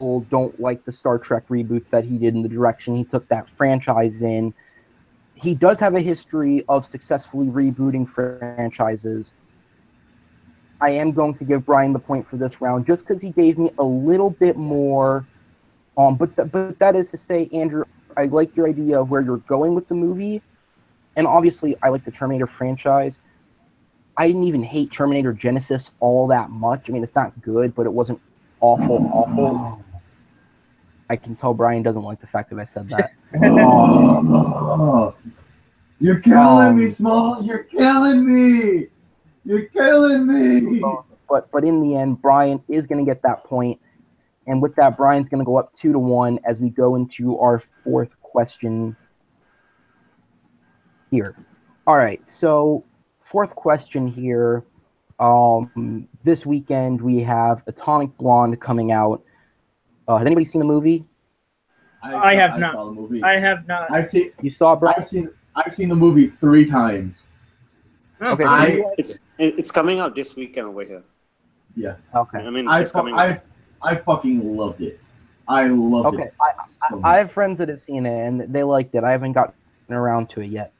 don't like the Star Trek reboots that he did in the direction he took that franchise in. He does have a history of successfully rebooting franchises. I am going to give Brian the point for this round just because he gave me a little bit more. But that is to say, Andrew, I like your idea of where you're going with the movie. And obviously, I like the Terminator franchise. I didn't even hate Terminator Genesis all that much. I mean, it's not good, but it wasn't awful. I can tell Brian doesn't like the fact that I said that. You're killing me, Smalls. You're killing me. You're killing me. But in the end, Brian is going to get that point. And with that, Brian's going to go up 2-1 as we go into our fourth question here. All right, so fourth question here. This weekend we have Atomic Blonde coming out. Has anybody seen the movie? I have not. Saw the movie. I have not. You saw, Brian? I've seen the movie 3 times. Okay, so it's coming out this weekend over here. Yeah. Okay. I mean, it's coming out. I fucking loved it. I loved it. I have friends that have seen it and they liked it. I haven't gotten around to it yet.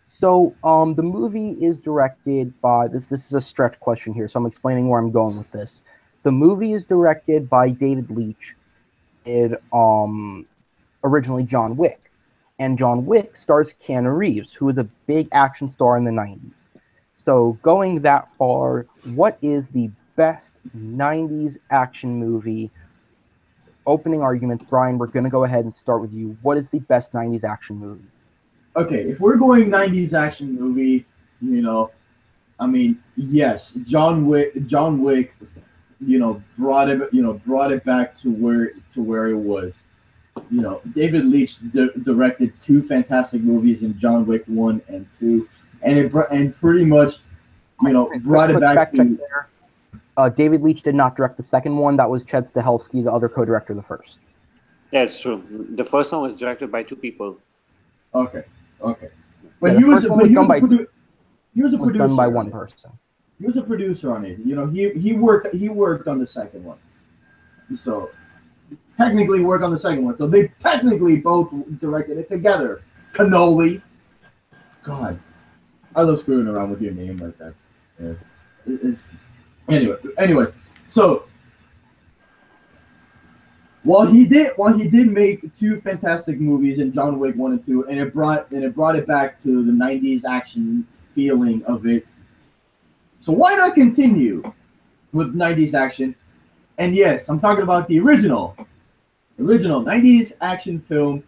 So the movie is directed by this is a stretch question here, so I'm explaining where I'm going with this. The movie is directed by David Leitch, originally John Wick. And John Wick stars Keanu Reeves, who is a big action star in the 90s. So going that far, what is the best 90s action movie? Opening arguments, Brian, we're going to go ahead and start with you. What is the best 90s action movie? Okay, if we're going 90s action movie, I mean, yes, John Wick, brought it back to where it was. David Leitch directed 2 fantastic movies in John Wick 1 and 2, and pretty much, brought it back to. David Leitch did not direct the second one. That was Ched Stahelski, the other co-director of the first. Yeah, it's true. The first one was directed by 2 people. Okay. But yeah, he was done by one person. He was a producer on it. He worked on the second one. So technically worked on the second one. So they technically both directed it together. Cannoli. God, I love screwing around with your name like that. Yeah. Anyways, so while he did make 2 fantastic movies in John Wick 1 and 2, and it brought it back to the 90s action feeling of it. So why not continue with 90s action? And yes, I'm talking about the original 90s action film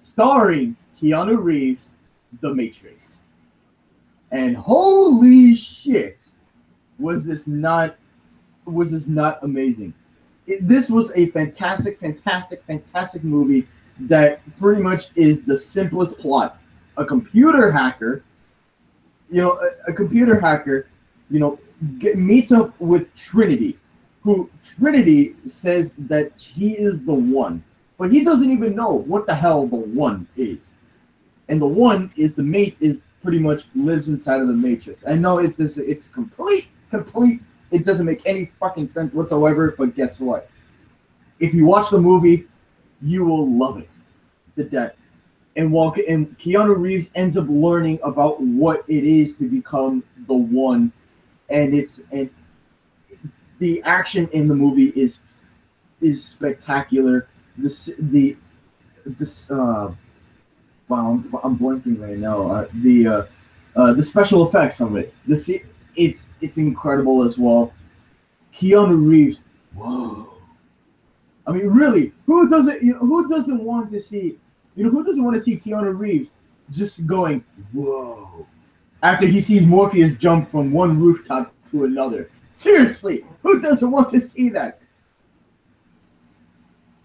starring Keanu Reeves, The Matrix. And holy shit, was this not amazing? This was a fantastic movie that pretty much is the simplest plot. A computer hacker, meets up with Trinity, who Trinity says that he is the one, but he doesn't even know what the hell the one is. And the one is pretty much lives inside of the Matrix. I know it's complete. It doesn't make any fucking sense whatsoever, but guess what? If you watch the movie, you will love it to death. And Keanu Reeves ends up learning about what it is to become the one, and the action in the movie is spectacular. Wow, I'm blanking right now. The special effects of it. It's incredible as well. Keanu Reeves, whoa! I mean, really, who doesn't want to see Keanu Reeves just going whoa after he sees Morpheus jump from one rooftop to another? Seriously, who doesn't want to see that?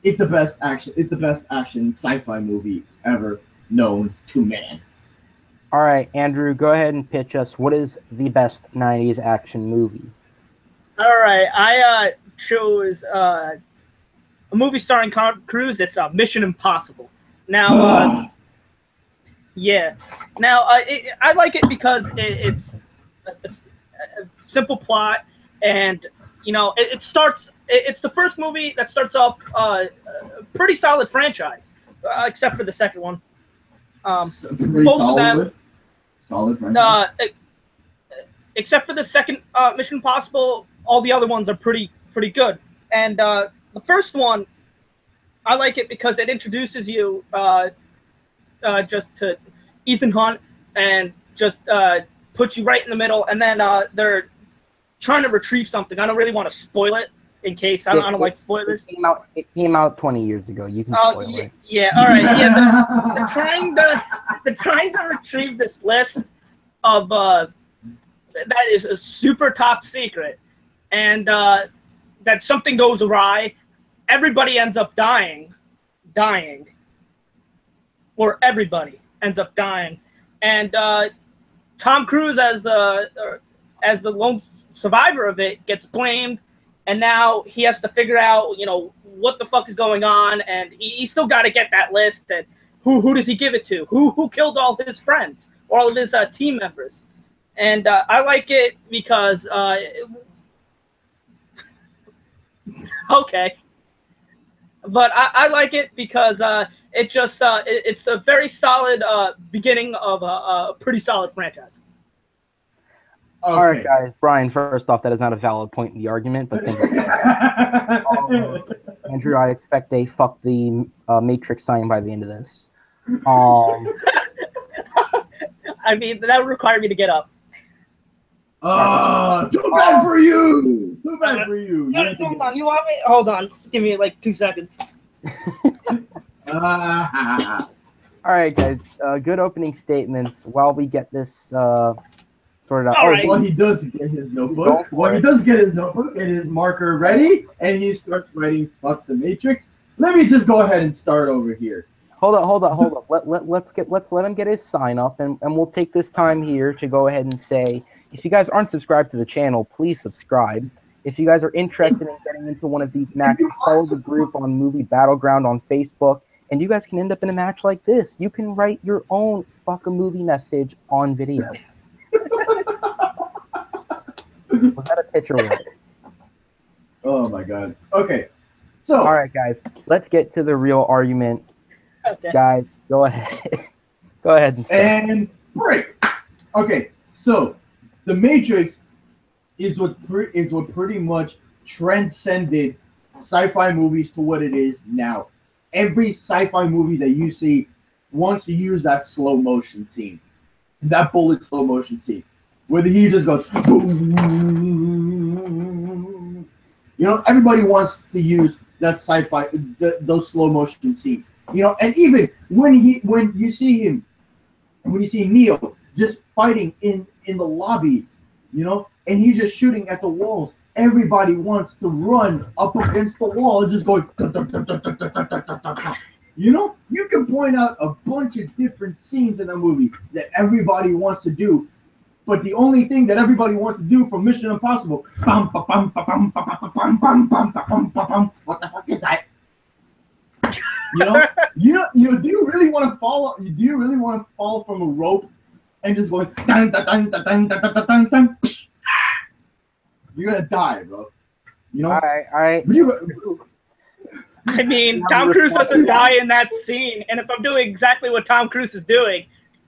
It's the best action sci-fi movie ever known to man. All right, Andrew, go ahead and pitch us. What is the best 90s action movie? All right, I chose a movie starring Tom Cruise. It's Mission Impossible. Now, yeah. Now, I like it because it's a simple plot, and you know, it starts. It's the first movie that starts off a pretty solid franchise, except for the second one. Most of them, solid franchise. Except for the second Mission Impossible, all the other ones are pretty good. And the first one, I like it because it introduces you just to Ethan Hunt and just puts you right in the middle. And then they're trying to retrieve something. I don't really want to spoil it in case I don't like spoilers. It came out 20 years ago. You can spoil it. Yeah, all right. Yeah, they're trying to retrieve this list of that is a super top secret, and that something goes awry. Everybody ends up dying, or everybody ends up dying, and Tom Cruise as the lone survivor of it gets blamed, and now he has to figure out, you know, what the fuck is going on, and he still got to get that list, and who does he give it to? Who killed all his friends, or all of his team members? And I like it because okay, but I like it because it just it's the very solid beginning of a pretty solid franchise. Okay. All right, guys. Brian, first off, that is not a valid point in the argument, but Andrew, I expect a fuck the Matrix sign by the end of this. I mean, that would require me to get up. Too bad for you. Too bad for you. Hold on. You want me? Hold on. Give me like 2 seconds. All right, guys. Good opening statements. While we get this sorted out. Right. Well, he does get his notebook. He does get his notebook and his marker ready, and he starts writing "fuck the Matrix." Let me just go ahead and start over here. Hold up. Let's let him get his sign up, and we'll take this time here to go ahead and say, if you guys aren't subscribed to the channel, please subscribe. If you guys are interested in getting into one of these matches, follow the group on Movie Battleground on Facebook, and you guys can end up in a match like this. You can write your own fuck a movie message on video. Was that a picture of it? Oh my god. Okay. So all right, guys, let's get to the real argument. Okay. Guys, go ahead. Go ahead and start. And break. Okay, so the Matrix is what pretty much transcended sci-fi movies to what it is now. Every sci-fi movie that you see wants to use that slow motion scene, that bullet slow motion scene, where he just goes boom. You know, everybody wants to use that sci-fi, those slow motion scenes. You know, and even when you see Neo just fighting in the lobby, you know, and he's just shooting at the walls, everybody wants to run up against the wall and just go. You know, you can point out a bunch of different scenes in a movie that everybody wants to do, but the only thing that everybody wants to do from Mission Impossible, what the fuck is that? You know, do you really want to fall? Do you really want to fall from a rope and just going? You're gonna die, bro. You know. All right. I mean, Tom Cruise doesn't die in that scene, and if I'm doing exactly what Tom Cruise is doing,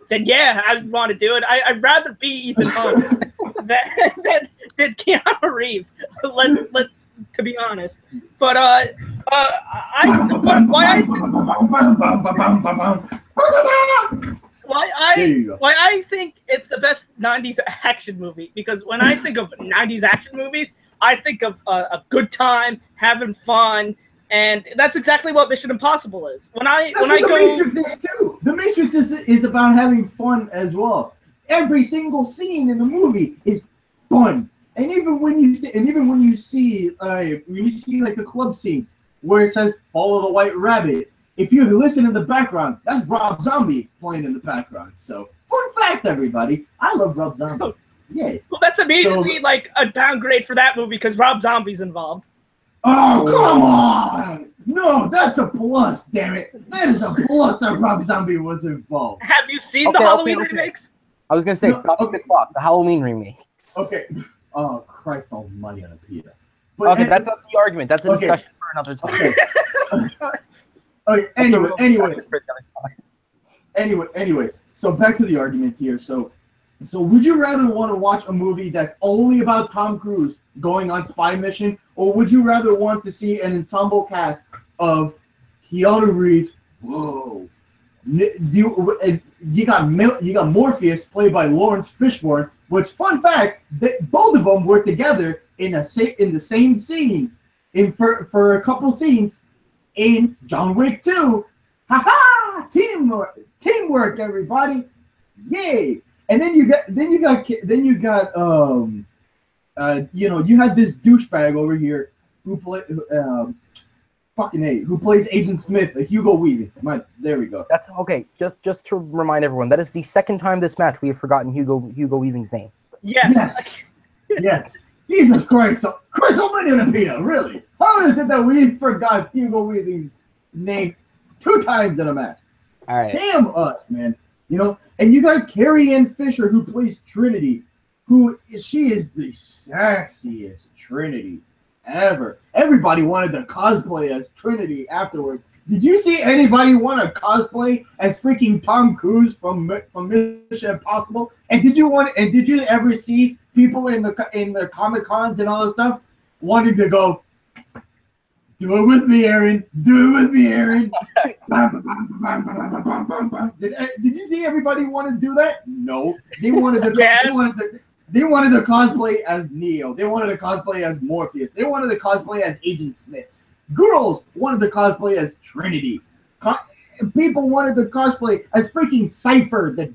then yeah, I'd want to do it. I'd rather be Ethan Hunt than Keanu Reeves. Let's to be honest. But why I think it's the best 90s action movie, because when I think of 90s action movies, I think of a good time, having fun, and that's exactly what Mission Impossible is. The Matrix is too. The Matrix is about having fun as well. Every single scene in the movie is fun. And even when you see like the club scene where it says "Follow the White Rabbit," if you listen in the background, that's Rob Zombie playing in the background. So, fun fact, everybody, I love Rob Zombie. Yeah. Well, that's immediately like a downgrade for that movie because Rob Zombie's involved. Oh, come on! No, that's a plus, damn it. That is a plus that Rob Zombie was involved. Have you seen the Halloween remakes? I was going to say, stop the clock. The Halloween remakes. Okay. Oh, Christ almighty on a Peter. But Okay, that's not the argument. That's a Okay. discussion for another time. Okay. That's a real Anyways, discussion for another time. Anyways. So back to the arguments here. So would you rather want to watch a movie that's only about Tom Cruise going on spy mission, or would you rather want to see an ensemble cast of Keanu Reeves? Whoa. You got Morpheus played by Lawrence Fishburne, which, fun fact, both of them were together in the same scene for a couple scenes in John Wick 2. Ha teamwork, everybody, yay! And then you got you had this douchebag over here who plays Agent Smith, Hugo Weaving. There we go. That's okay. Just to remind everyone, that is the second time this match we have forgotten Hugo Weaving's name. Yes. Jesus Christ, Chris O'Mania, really? How is it that we forgot Hugo Weaving's name 2 times in a match? All right. Damn us, man. And you got Carrie Ann Fisher, who plays Trinity, she is the sexiest Trinity ever. Everybody wanted to cosplay as Trinity afterwards. Did you see anybody want to cosplay as freaking Tom Cruise from Mission Impossible? And did you ever see people in the Comic Cons and all this stuff wanting to go, do it with me, Aaron. Do it with me, Aaron. Did you see everybody want to do that? No. They wanted to. Yes. They wanted to cosplay as Neo. They wanted to cosplay as Morpheus. They wanted to cosplay as Agent Smith. Girls wanted to cosplay as Trinity. People wanted to cosplay as freaking Cypher, the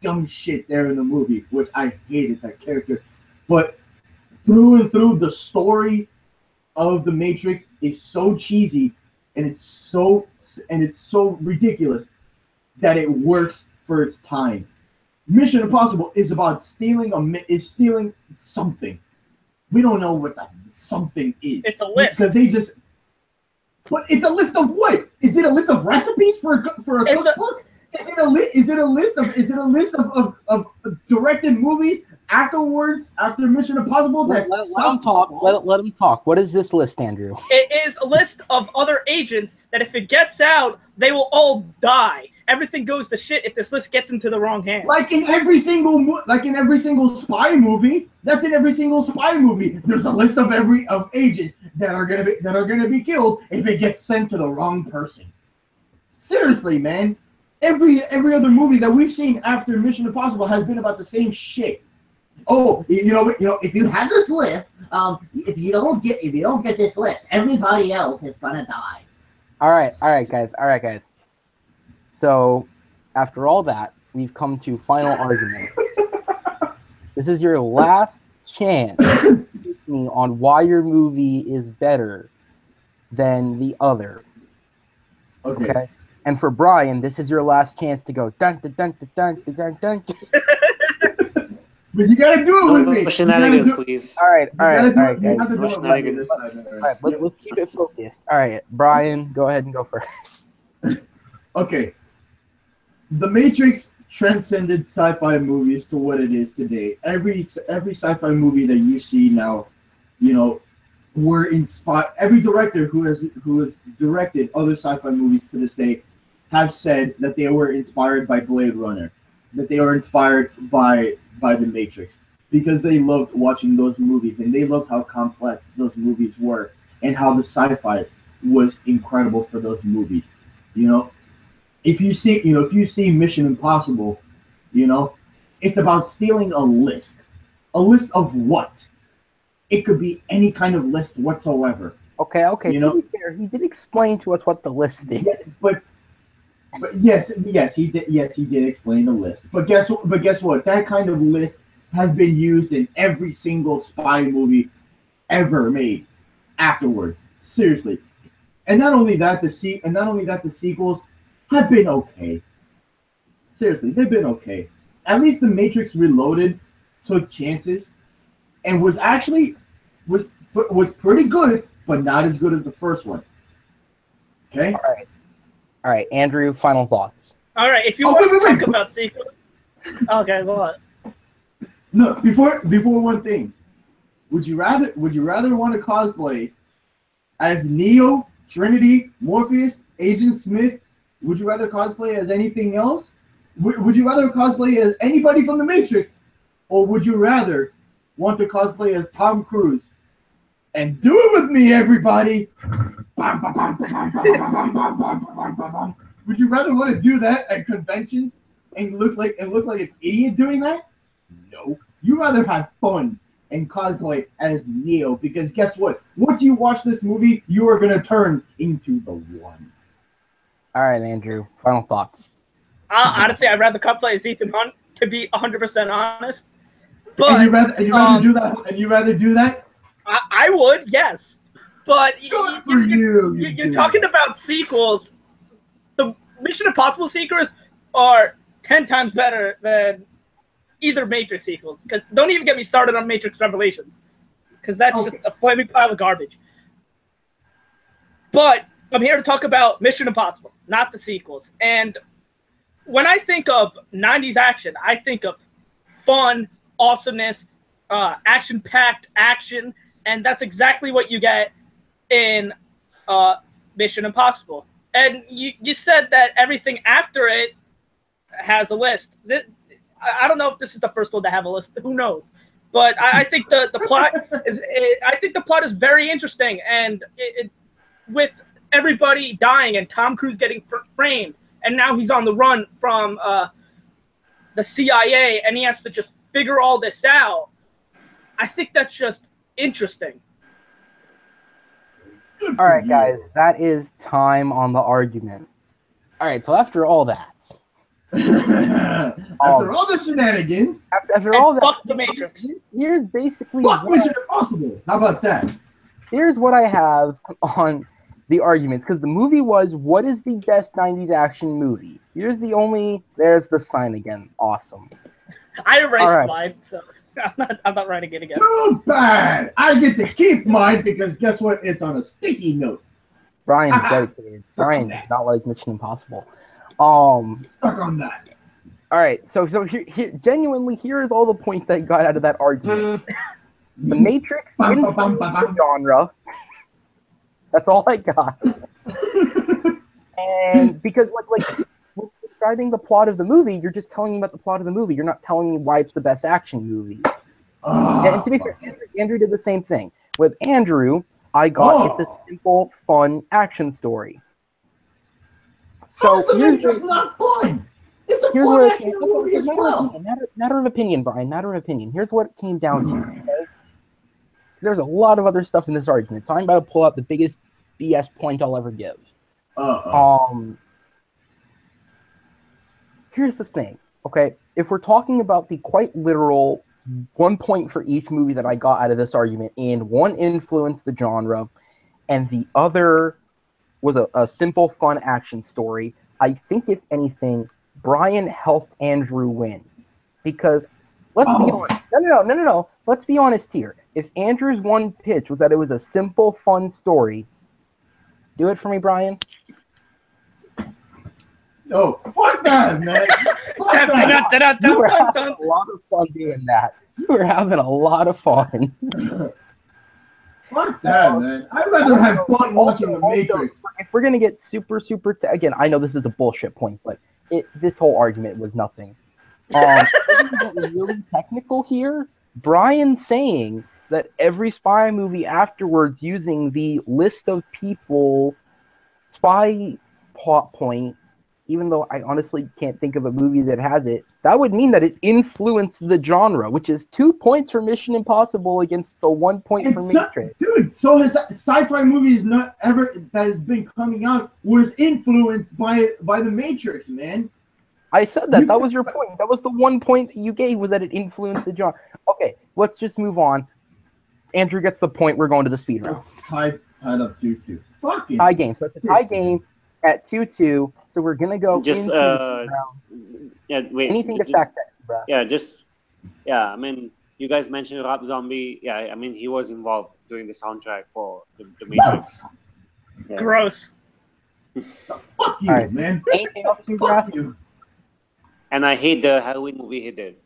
dumb shit there in the movie, which I hated that character. But through and through, the story of the Matrix is so cheesy and it's so ridiculous that it works for its time. Mission Impossible is about stealing something. We don't know what that something is. It's a list. Because but it's a list of what? Is it a list of recipes for a cookbook? Is it a list of directed movies afterwards, after Mission Impossible? Let him talk. Let him talk. What is this list, Andrew? It is a list of other agents that if it gets out, they will all die. Everything goes to shit if this list gets into the wrong hands. Like in every single spy movie. That's in every single spy movie. There's a list of agents that are gonna be killed if it gets sent to the wrong person. Seriously, man. Every other movie that we've seen after Mission Impossible has been about the same shit. Oh, if you have this list, if you don't get this list, everybody else is gonna die. All right, guys. So, after all that, we've come to final argument. This is your last chance to speak to me on why your movie is better than the other. Okay. And for Brian, this is your last chance to go dun dun dun dun dun dun dun. But you gotta do it with me. Shenanigans, please. All right, guys. No shenanigans. All right, let's keep it focused. All right, Brian, go ahead and go first. Okay. The Matrix transcended sci-fi movies to what it is today. Every sci-fi movie that you see now, were inspired. Every director who has directed other sci-fi movies to this day have said that they were inspired by Blade Runner, that they were inspired by The Matrix, because they loved watching those movies and they loved how complex those movies were and how the sci-fi was incredible for those movies. If you see Mission Impossible, it's about stealing a list. A list of what? It could be any kind of list whatsoever. Okay. To be fair, he did explain to us what the list is. Yeah, but yes, he did. Yes, he did explain the list. But guess what? That kind of list has been used in every single spy movie ever made afterwards. Seriously. And not only that, the sequels have been okay. Seriously, they've been okay. At least The Matrix Reloaded took chances and was pretty good, but not as good as the first one. Okay? All right, Andrew, final thoughts. All right, if you want to talk about sequels. Okay, go on. No, before one thing. Would you rather want to cosplay as Neo, Trinity, Morpheus, Agent Smith? Would you rather cosplay as anything else? Would you rather cosplay as anybody from the Matrix? Or would you rather want to cosplay as Tom Cruise? And do it with me, everybody! Would you rather want to do that at conventions and look like an idiot doing that? No. You'd rather have fun and cosplay as Neo, because guess what? Once you watch this movie, you are going to turn into the One. All right, Andrew. Final thoughts. Honestly, I'd rather cosplay as Ethan Hunt, to be 100% honest. But and you rather do that? And you rather do that? I would, yes. But you're talking about sequels. The Mission Impossible sequels are 10 times better than either Matrix sequels. Because don't even get me started on Matrix Revelations, because that's just a flaming pile of garbage. But I'm here to talk about Mission Impossible, not the sequels. And when I think of 90s action, I think of fun, awesomeness, action-packed action, and that's exactly what you get in Mission Impossible. And you said that everything after it has a list. I don't know if this is the first one to have a list. Who knows? But I think the plot is very interesting, and with everybody dying and Tom Cruise getting framed, and now he's on the run from the CIA, and he has to just figure all this out. I think that's just interesting. All right, guys, that is time on the argument. All right, so after all that, after all the shenanigans, after all that, fuck the Matrix. Here's basically Mission Impossible. How about that? Here's what I have on the argument, because the movie was, what is the best 90s action movie? There's the sign again. Awesome. I erased mine, so I'm not writing it again. Too bad. I get to keep mine because guess what? It's on a sticky note. Brian's dedicated. Brian does not like Mission Impossible. Stuck on that. All right, so here, genuinely, here is all the points I got out of that argument. The Matrix influenced the genre. That's all I got. And because like describing the plot of the movie, you're just telling me about the plot of the movie. You're not telling me why it's the best action movie. And to be fair, Andrew did the same thing. With Andrew, I got it's a simple, fun action story. So it's just not fun. It's a fun action movie as well. Matter of opinion, Brian. Matter of opinion. Here's what it came down to. Okay? There's a lot of other stuff in this argument, so I'm about to pull out the biggest BS point I'll ever give. Here's the thing, okay? If we're talking about the quite literal 1 point for each movie that I got out of this argument, and one influenced the genre, and the other was a simple, fun action story, I think, if anything, Brian helped Andrew win. Because, let's be honest. No. Let's be honest here. If Andrew's one pitch was that it was a simple, fun story, do it for me, Brian. No, fuck that, man. You were having a lot of fun doing that. You were having a lot of fun. Fuck that, man. I'd rather have fun watching The Matrix. If we're going to get super, again, I know this is a bullshit point, but this whole argument was nothing. Really technical here, Brian saying that every spy movie afterwards using the list of people spy plot points, even though I honestly can't think of a movie that has it, that would mean that it influenced the genre, which is 2 points for Mission Impossible against the 1 point for Matrix. Dude, so his sci-fi movies that has been coming out was influenced by the Matrix, man. I said that. That was your point. That was the 1 point that you gave, was that it influenced the genre. Okay, let's just move on. Andrew gets the point. We're going to the speed round. Tied up 2-2. Fucking tie game. So it's a tie game at 2-2. So we're gonna go just into the speed round. Yeah, wait. Anything to fact check, bro. Yeah. I mean, you guys mentioned Rob Zombie. Yeah, I mean, he was involved doing the soundtrack for the Matrix. Yeah. Gross. Fuck you, right, man. Anything else you got? And I hate the Halloween movie he did.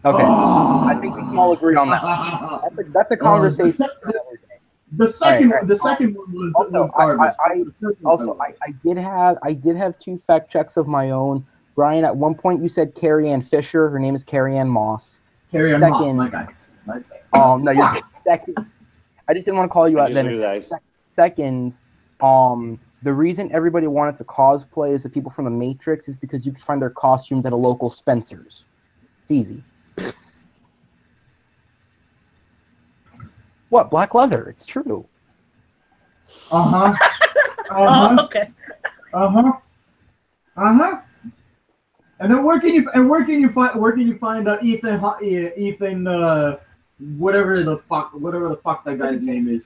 Okay, Oh. I think we can all agree on that. That's a conversation. The second one was garbage. I did have 2 fact checks of my own. Brian, at one point you said Carrie Ann Fisher. Her name is Carrie Ann Moss. Carrie Ann Moss, my guy. No, you're second. I just didn't want to call you out then. Second, the reason everybody wanted to cosplay as the people from the Matrix is because you could find their costumes at a local Spencer's. It's easy. What? Black leather. It's true. Uh-huh. Okay. Uh-huh. And then where can you find Ethan whatever the fuck that guy's name is.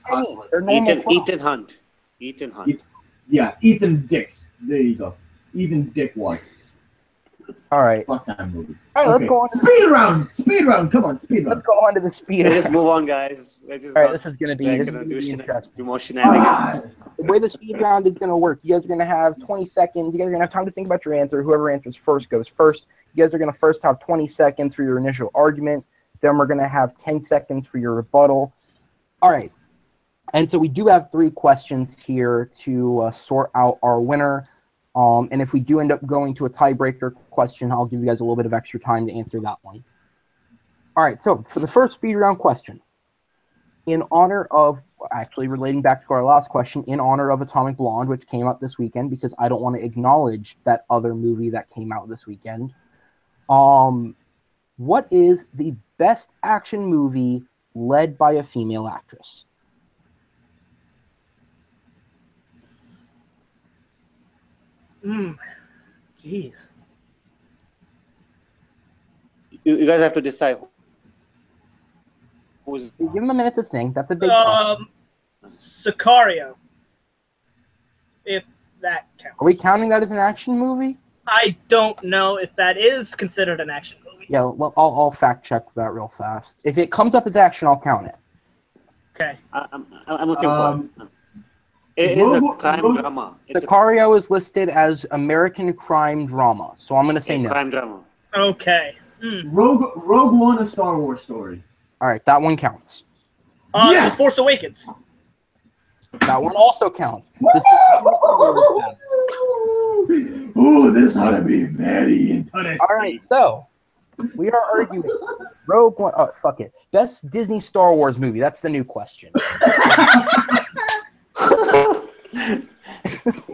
Ethan Hunt. Yeah, Ethan Dix. There you go. Ethan Dick White. All right. Fuck that movie. All right, let's go on. Speed round. Come on, speed round. Let's go on to the speed round. Let's move on, guys. All right, this is gonna be interesting. Do more shenanigans. The way the speed round is gonna work, you guys are gonna have 20 seconds. You guys are gonna have time to think about your answer. Whoever answers first goes first. You guys are gonna first have 20 seconds for your initial argument. Then we're gonna have 10 seconds for your rebuttal. All right. And so we do have 3 questions here to sort out our winner. And if we do end up going to a tiebreaker question, I'll give you guys a little bit of extra time to answer that one. All right, so for the first speed round question, in honor of, actually relating back to our last question, in honor of Atomic Blonde, which came out this weekend, because I don't want to acknowledge that other movie that came out this weekend, what is the best action movie led by a female actress? Jeez. You guys have to decide. Give them a minute to think. That's a big Sicario. If that counts. Are we counting that as an action movie? I don't know if that is considered an action movie. Yeah, well, I'll fact check that real fast. If it comes up as action, I'll count it. Okay. I'm looking for it. It is a crime drama. Sicario is listed as American crime drama, so I'm going to say no. Crime drama. Okay. Rogue One, a Star Wars story. All right, that one counts. Yes! The Force Awakens. That one also counts. Ooh, this ought to be very interesting. All right, so we are arguing Rogue One. Oh, fuck it. Best Disney Star Wars movie. That's the new question.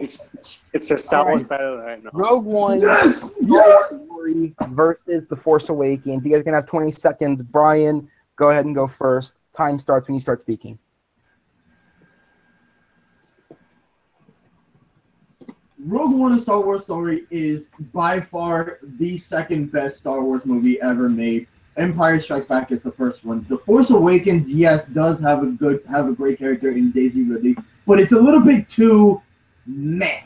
It's a Star Wars battle right now. Rogue One versus The Force Awakens. You guys are going to have 20 seconds. Brian, go ahead and go first. Time starts when you start speaking. Rogue One, a Star Wars story is by far the second best Star Wars movie ever made. Empire Strikes Back is the first one. The Force Awakens, yes, does have a great character in Daisy Ridley, but it's a little bit too meh.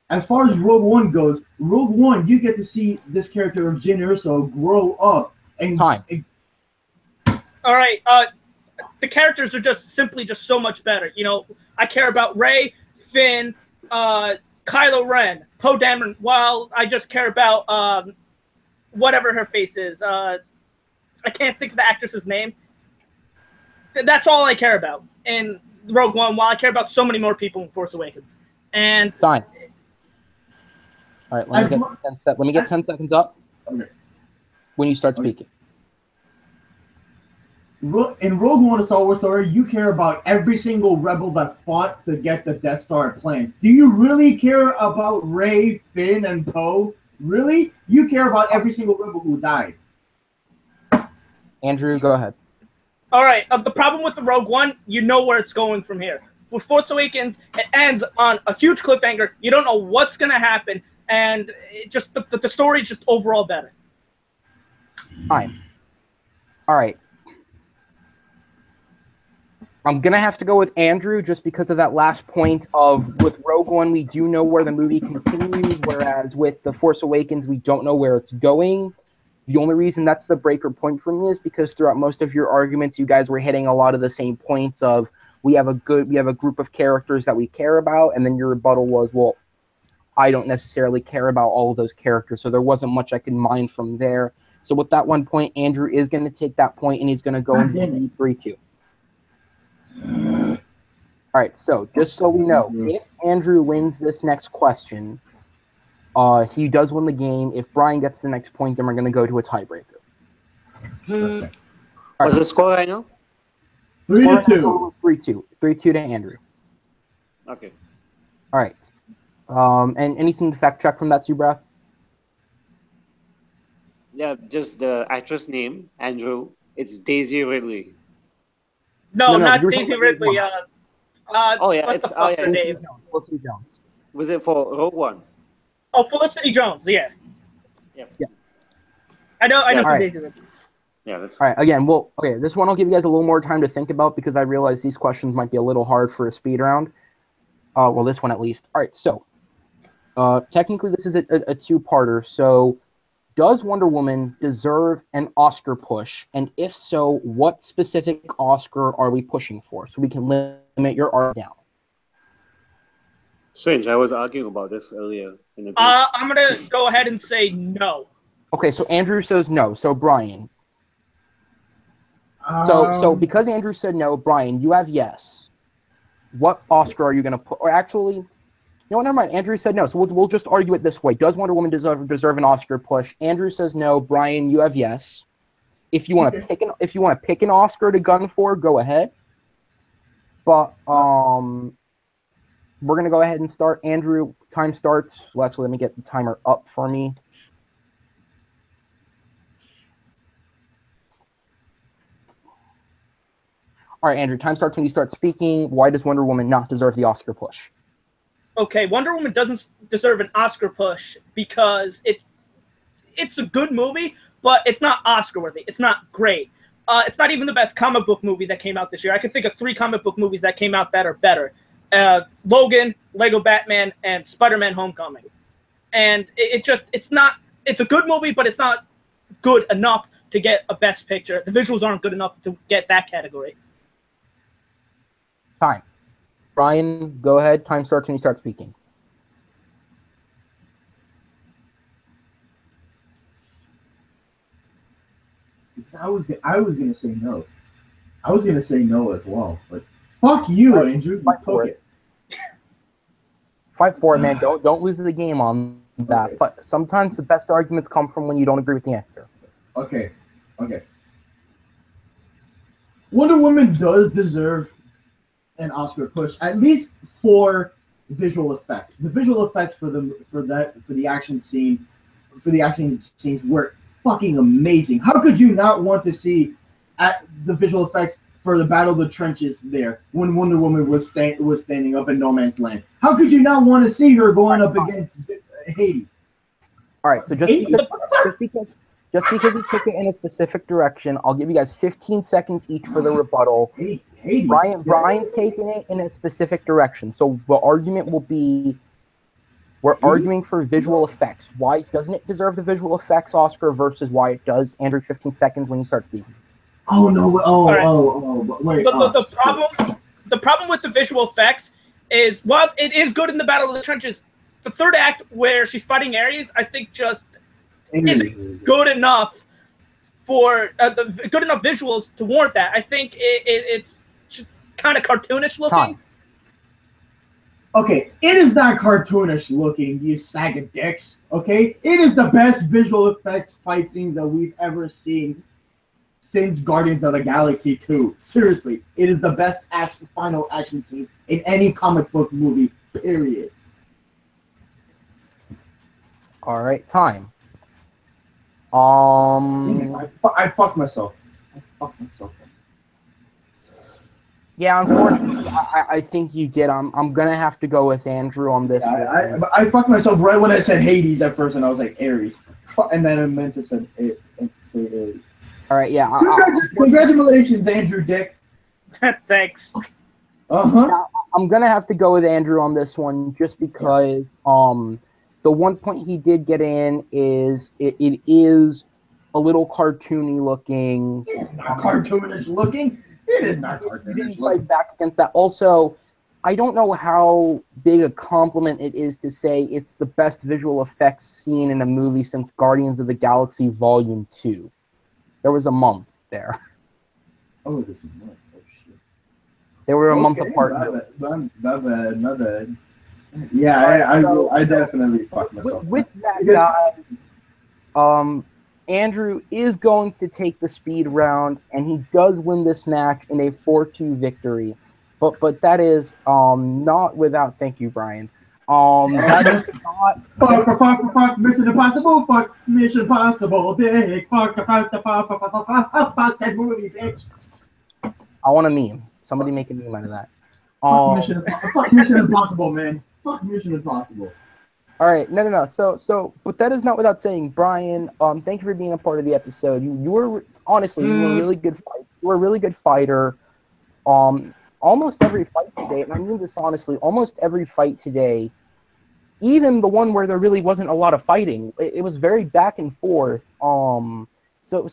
As far as Rogue One goes, Rogue One, you get to see this character of Jyn Erso grow up. And all right, the characters are simply so much better. You know, I care about Rey, Finn, Kylo Ren, Poe Dameron, while I just care about whatever her face is. I can't think of the actress's name. That's all I care about in Rogue One, while I care about so many more people in Force Awakens. And time. All right, let me get 10 seconds up. Okay. When you start speaking. In Rogue One, a Star Wars story, you care about every single rebel that fought to get the Death Star plans. Do you really care about Rey, Finn, and Poe? Really? You care about every single rebel who died. Andrew, go ahead. All right. The problem with the Rogue One, you know where it's going from here. For Force Awakens, it ends on a huge cliffhanger. You don't know what's going to happen, and it just the story is just overall better. Fine. All right. I'm going to have to go with Andrew just because of that last point of with Rogue One, we do know where the movie continues, whereas with The Force Awakens, we don't know where it's going. The only reason that's the breaker point for me is because throughout most of your arguments, you guys were hitting a lot of the same points of we have a group of characters that we care about, and then your rebuttal was, well, I don't necessarily care about all of those characters, so there wasn't much I could mine from there. So with that 1 point, Andrew is going to take that point, and he's going to go into the 3-2. All right, so just so we know, if Andrew wins this next question, he does win the game. If Brian gets the next point, then we're going to go to a tiebreaker. Okay. What's the score right now? 3-2. 3-2. 3-2 to Andrew. Okay. All right. And anything to fact check from that, Subrath? Yeah, just the actress name, Andrew. It's Daisy Ridley. No, No, not you were Daisy talking Ridley. Oh, yeah, what it's- the fuck's oh, her yeah, name? Felicity Jones. Was it for Rogue One? Oh, Felicity Jones. Yeah. Yeah. Yeah. I know. All right. Daisy Ridley. Yeah, that's All right. Again, okay. This one I'll give you guys a little more time to think about because I realize these questions might be a little hard for a speed round. Well, this one at least. All right. So, technically, this is a two-parter. So, does Wonder Woman deserve an Oscar push? And if so, what specific Oscar are we pushing for? So we can limit your art down. strange. I was arguing about this earlier in the group. I'm gonna go ahead and say no. Okay. So Andrew says no. So Brian. So because Andrew said no, Brian, you have yes. What Oscar are you going to put? Or actually, you know what? Never mind. Andrew said no, so we'll just argue it this way. Does Wonder Woman deserve an Oscar push? Andrew says no. Brian, you have yes. If you want to pick an Oscar to gun for, go ahead. But we're gonna go ahead and start. Andrew, time starts. Well, actually, let me get the timer up for me. All right, Andrew, time starts when you start speaking. Why does Wonder Woman not deserve the Oscar push? Okay, Wonder Woman doesn't deserve an Oscar push because it's a good movie, but it's not Oscar worthy. It's not great. It's not even the best comic book movie that came out this year. I can think of 3 comic book movies that came out that are better: Logan, Lego Batman, and Spider-Man: Homecoming. And it's a good movie, but it's not good enough to get a Best Picture. The visuals aren't good enough to get that category. Time. Brian, go ahead. Time starts when you start speaking. I was gonna say no. I was gonna say no as well, but fuck you, Andrew. You took it. Fight for it, man. Don't lose the game on that. Okay. But sometimes the best arguments come from when you don't agree with the answer. Okay. Wonder Woman does deserve an Oscar push, at least for visual effects. The visual effects for the action scenes were fucking amazing. How could you not want to see the visual effects for the Battle of the Trenches there when Wonder Woman was standing up in No Man's Land? How could you not want to see her going up against Hades? All right, so just because you took it in a specific direction, I'll give you guys 15 seconds each for the rebuttal. Hades. Brian's taking it in a specific direction. So the argument will be, we're arguing for visual effects. Why doesn't it deserve the visual effects Oscar versus why it does? Andrew, 15 seconds when you start speaking. Oh no! Wait. The problem with the visual effects is, while it is good in the Battle of the Trenches, the third act where she's fighting Ares, I think just isn't good enough for good enough visuals to warrant that. I think it's kind of cartoonish looking. Time. Okay, it is not cartoonish looking, you sack of dicks. Okay, it is the best visual effects fight scenes that we've ever seen since Guardians of the Galaxy 2. Seriously, it is the best final action scene in any comic book movie, period. All right, time. I fucked myself. Yeah, unfortunately, I think you did. I'm gonna have to go with Andrew on this one. I fucked myself right when I said Hades at first, and I was like Ares, and then I meant to say Ares. All right, yeah. Congratulations, Andrew Dick. Thanks. I'm gonna have to go with Andrew on this one, just because the one point he did get in is it is a little cartoony looking. It's not cartoonish looking. It is not cartoonish. You didn't fight back against that. Also, I don't know how big a compliment it is to say it's the best visual effects seen in a movie since Guardians of the Galaxy Volume 2. There was a month there. Oh, there's a month. Oh, shit. They were a month apart. My bad. Yeah, I definitely fucked myself. With that guy, Andrew is going to take the speed round, and he does win this match in a 4-2 victory. But that is not without thank you, Brian. That is not fuck Mission Impossible, fuck Mission Impossible, dick, fuck that movie, bitch. I want a meme. Somebody make a meme out of that. Fuck Mission Impossible, man. Fuck Mission Impossible. All right, no. So, but that is not without saying, Brian. Thank you for being a part of the episode. You were honestly, you were a really good fight. You were a really good fighter. Almost every fight today, and I mean this honestly, almost every fight today, even the one where there really wasn't a lot of fighting, it was very back and forth. So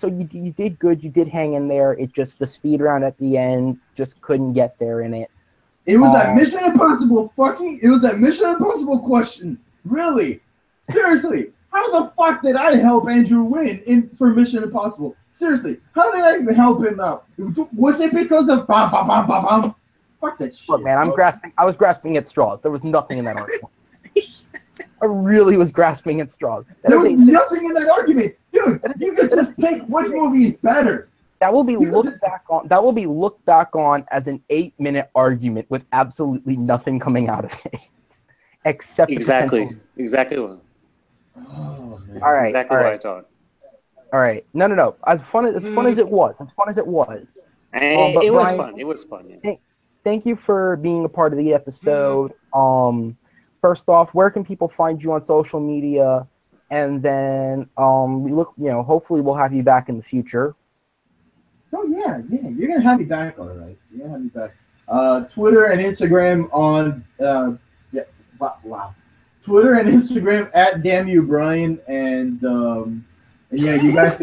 you did good. You did hang in there. It just the speed round at the end just couldn't get there in it. It was that Mission Impossible It was that Mission Impossible question. Really? Seriously? How the fuck did I help Andrew win for Mission Impossible? Seriously? How did I even help him out? Was it because of bam? Fuck that shit. Look, man, I was grasping at straws. There was nothing in that argument. I really was grasping at straws. There was nothing in that argument. Dude, you could just pick which movie is better. That will be looked back on as an 8-minute argument with absolutely nothing coming out of it. Except exactly. Oh, man. All right. Exactly what I thought. All right. No. As fun as it was. It was fun. Yeah. Thank you for being a part of the episode. First off, where can people find you on social media? And then hopefully we'll have you back in the future. Oh yeah, you're gonna have me back, all right. You're gonna have me back. Twitter and Instagram on wow. Twitter and Instagram at Damn You Brian, and yeah, you guys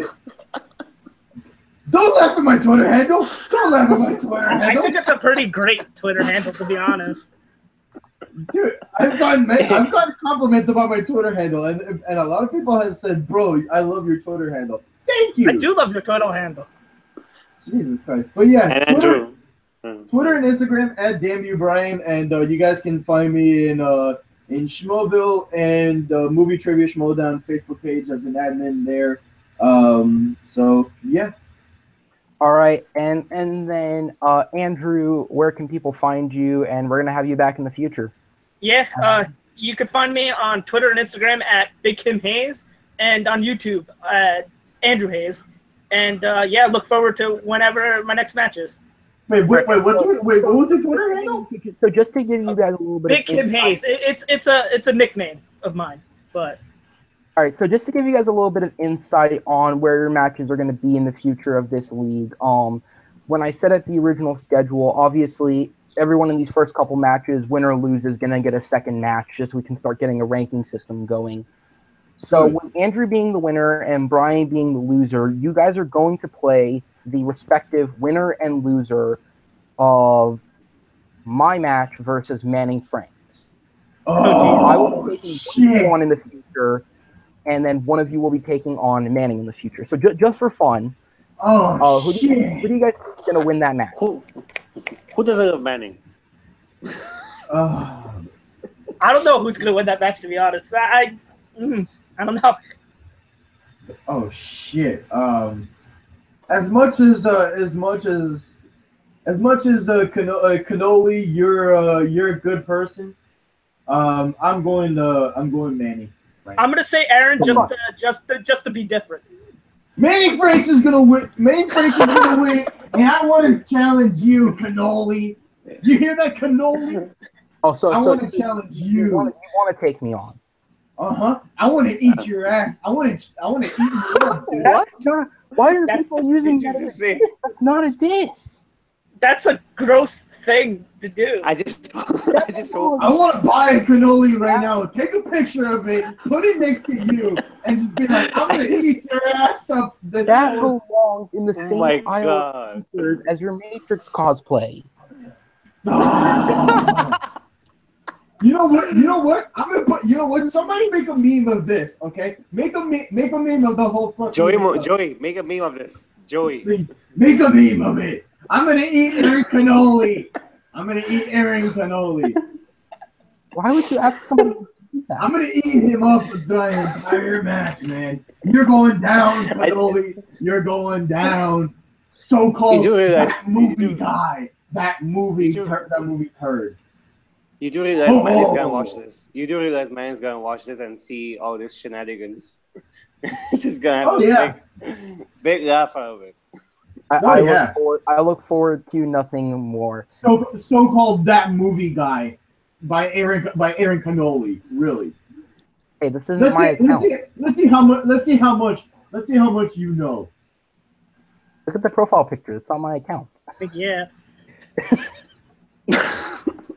don't laugh at my Twitter handle. Don't laugh at my Twitter handle. I think it's a pretty great Twitter handle, to be honest. Dude, I've gotten compliments about my Twitter handle, and a lot of people have said, "Bro, I love your Twitter handle." Thank you. I do love your Twitter handle. Jesus Christ! But yeah, and Twitter and Instagram at Damn You Brian, and you guys can find me in Schmoville and Movie Trivia Schmodown Facebook page as an admin there. So yeah. All right, and then Andrew, where can people find you? And we're gonna have you back in the future. Yeah, you can find me on Twitter and Instagram at Big Kim Hayes, and on YouTube at Andrew Hayes. And yeah, look forward to whenever my next match is. Wait, what was your Twitter handle? So just to give you guys a little bit Big Kim Hayes. It's a nickname of mine, but. All right, so just to give you guys a little bit of insight on where your matches are going to be in the future of this league, when I set up the original schedule, obviously everyone in these first couple matches, win or lose, is going to get a second match just so we can start getting a ranking system going. So with Andrew being the winner and Brian being the loser, you guys are going to play the respective winner and loser of my match versus Manning Franks. I will be taking one in the future, and then one of you will be taking on Manning in the future. So just for fun, who do you guys think is going to win that match? Who doesn't love Manning? I don't know who's going to win that match, to be honest. I don't know. Oh shit! As much as Cannoli, you're a good person. I'm going Manning. Right. I'm gonna say Aaron just to be different. Manning Franks is gonna win. Manning Franks is gonna win, and I want to challenge you, Cannoli. You hear that, Cannoli? Oh, so I want to challenge you. You want to take me on? I want to eat your ass. I want to eat your ass. What? Why are people using that as a diss? That's not a diss. That's a gross thing to do. I want to buy a Cannoli right now. Take a picture of it, put it next to you, and just be like, I'm going to eat your ass up. That belongs in the same aisle of as your Matrix cosplay. You know what? You know what? I'm gonna put. You know what? Somebody make a meme of this, okay? Make a meme of the whole fucking. Joey, make a meme of this. Joey, make a meme of it. I'm gonna eat Aaron Cannoli. I'm gonna eat Aaron Cannoli. Why would you ask somebody to do that? I'm gonna eat him up during the entire match, man. You're going down, Cannoli. You're going down. So-called that movie guy. That movie turd. You do realize man's gonna watch this. You do realize man's gonna watch this and see all this shenanigans. It's just gonna have a big laugh out of it. I look forward to nothing more. So-called that movie guy by Aaron Cannoli. Really. Hey, this isn't my account. Let's see how much you know. Look at the profile picture. It's on my account. Yeah.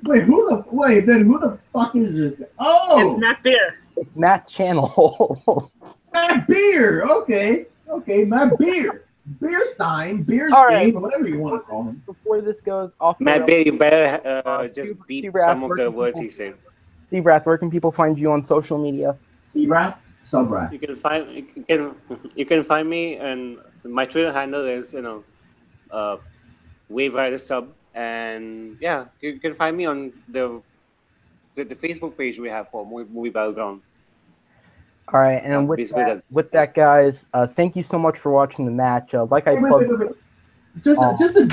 Wait, who the fuck is this guy? Oh! It's Matt Beer. It's Matt's channel. Matt Beer! Okay, Matt Beer. Beerstein, right. whatever you want to call him. Before this goes off the Matt Beer, you better just beat some of the words he said. Seabrath, where can people find you on social media? Seabrath? Subrath. You can find me, and my Twitter handle is Wave Rider Sub. And yeah, you can find me on the Facebook page we have for Movie Battleground. All right, and with that, guys, thank you so much for watching the match. Like I plugged, just a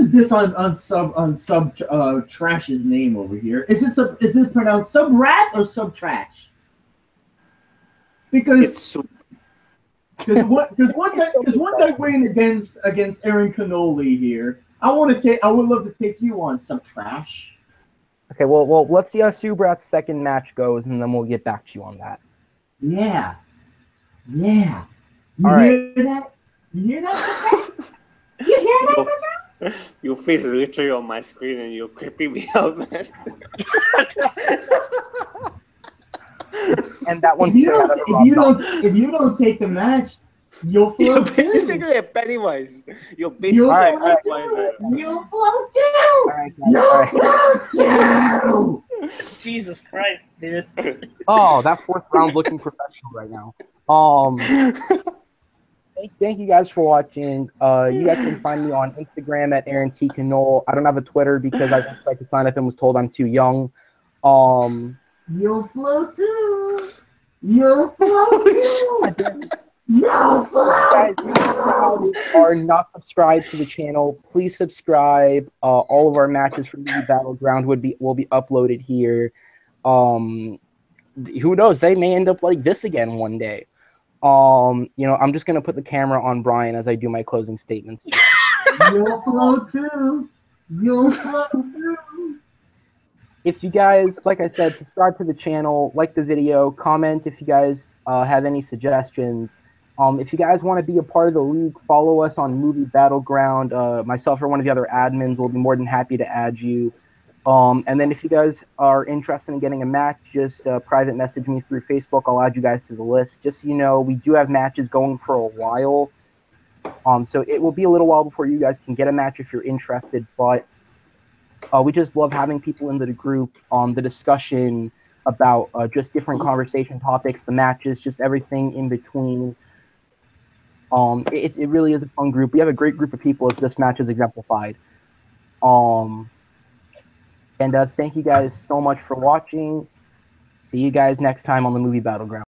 diss on sub Trash's name over here. Is it pronounced Subrath or Sub Trash? Because once I win against Aaron Cannoli here, I would love to take you on Sub Trash. Okay, well, let's see how Subrath's second match goes, and then we'll get back to you on that. Yeah. You hear that? You hear that? Your face is literally on my screen, and you're creeping me out, man. And that one's if you don't take the match, you'll float too. You're basically a Pennywise. You're basically a Pennywise. You'll float too. You'll float too. Jesus Christ, dude. Oh, that fourth round's looking professional right now. Thank you guys for watching. You guys can find me on Instagram at Aaron T. Knoll. I don't have a Twitter because I tried to sign up and was told I'm too young. You'll float too. You'll float too. No, guys, if you are not subscribed to the channel, please subscribe. All of our matches from the Battleground will be uploaded here. Who knows? They may end up like this again one day. I'm just gonna put the camera on Brian as I do my closing statements. You'll float too. You'll float too. If you guys, like I said, subscribe to the channel, like the video, comment if you guys have any suggestions. If you guys want to be a part of the league, follow us on Movie Battleground. Myself or one of the other admins will be more than happy to add you. And then if you guys are interested in getting a match, just private message me through Facebook. I'll add you guys to the list. Just so you know, we do have matches going for a while. So it will be a little while before you guys can get a match if you're interested. But we just love having people into the group. The discussion about just different conversation topics, the matches, just everything in between. It really is a fun group. We have a great group of people, as this match is exemplified. And thank you guys so much for watching. See you guys next time on the Movie Battleground.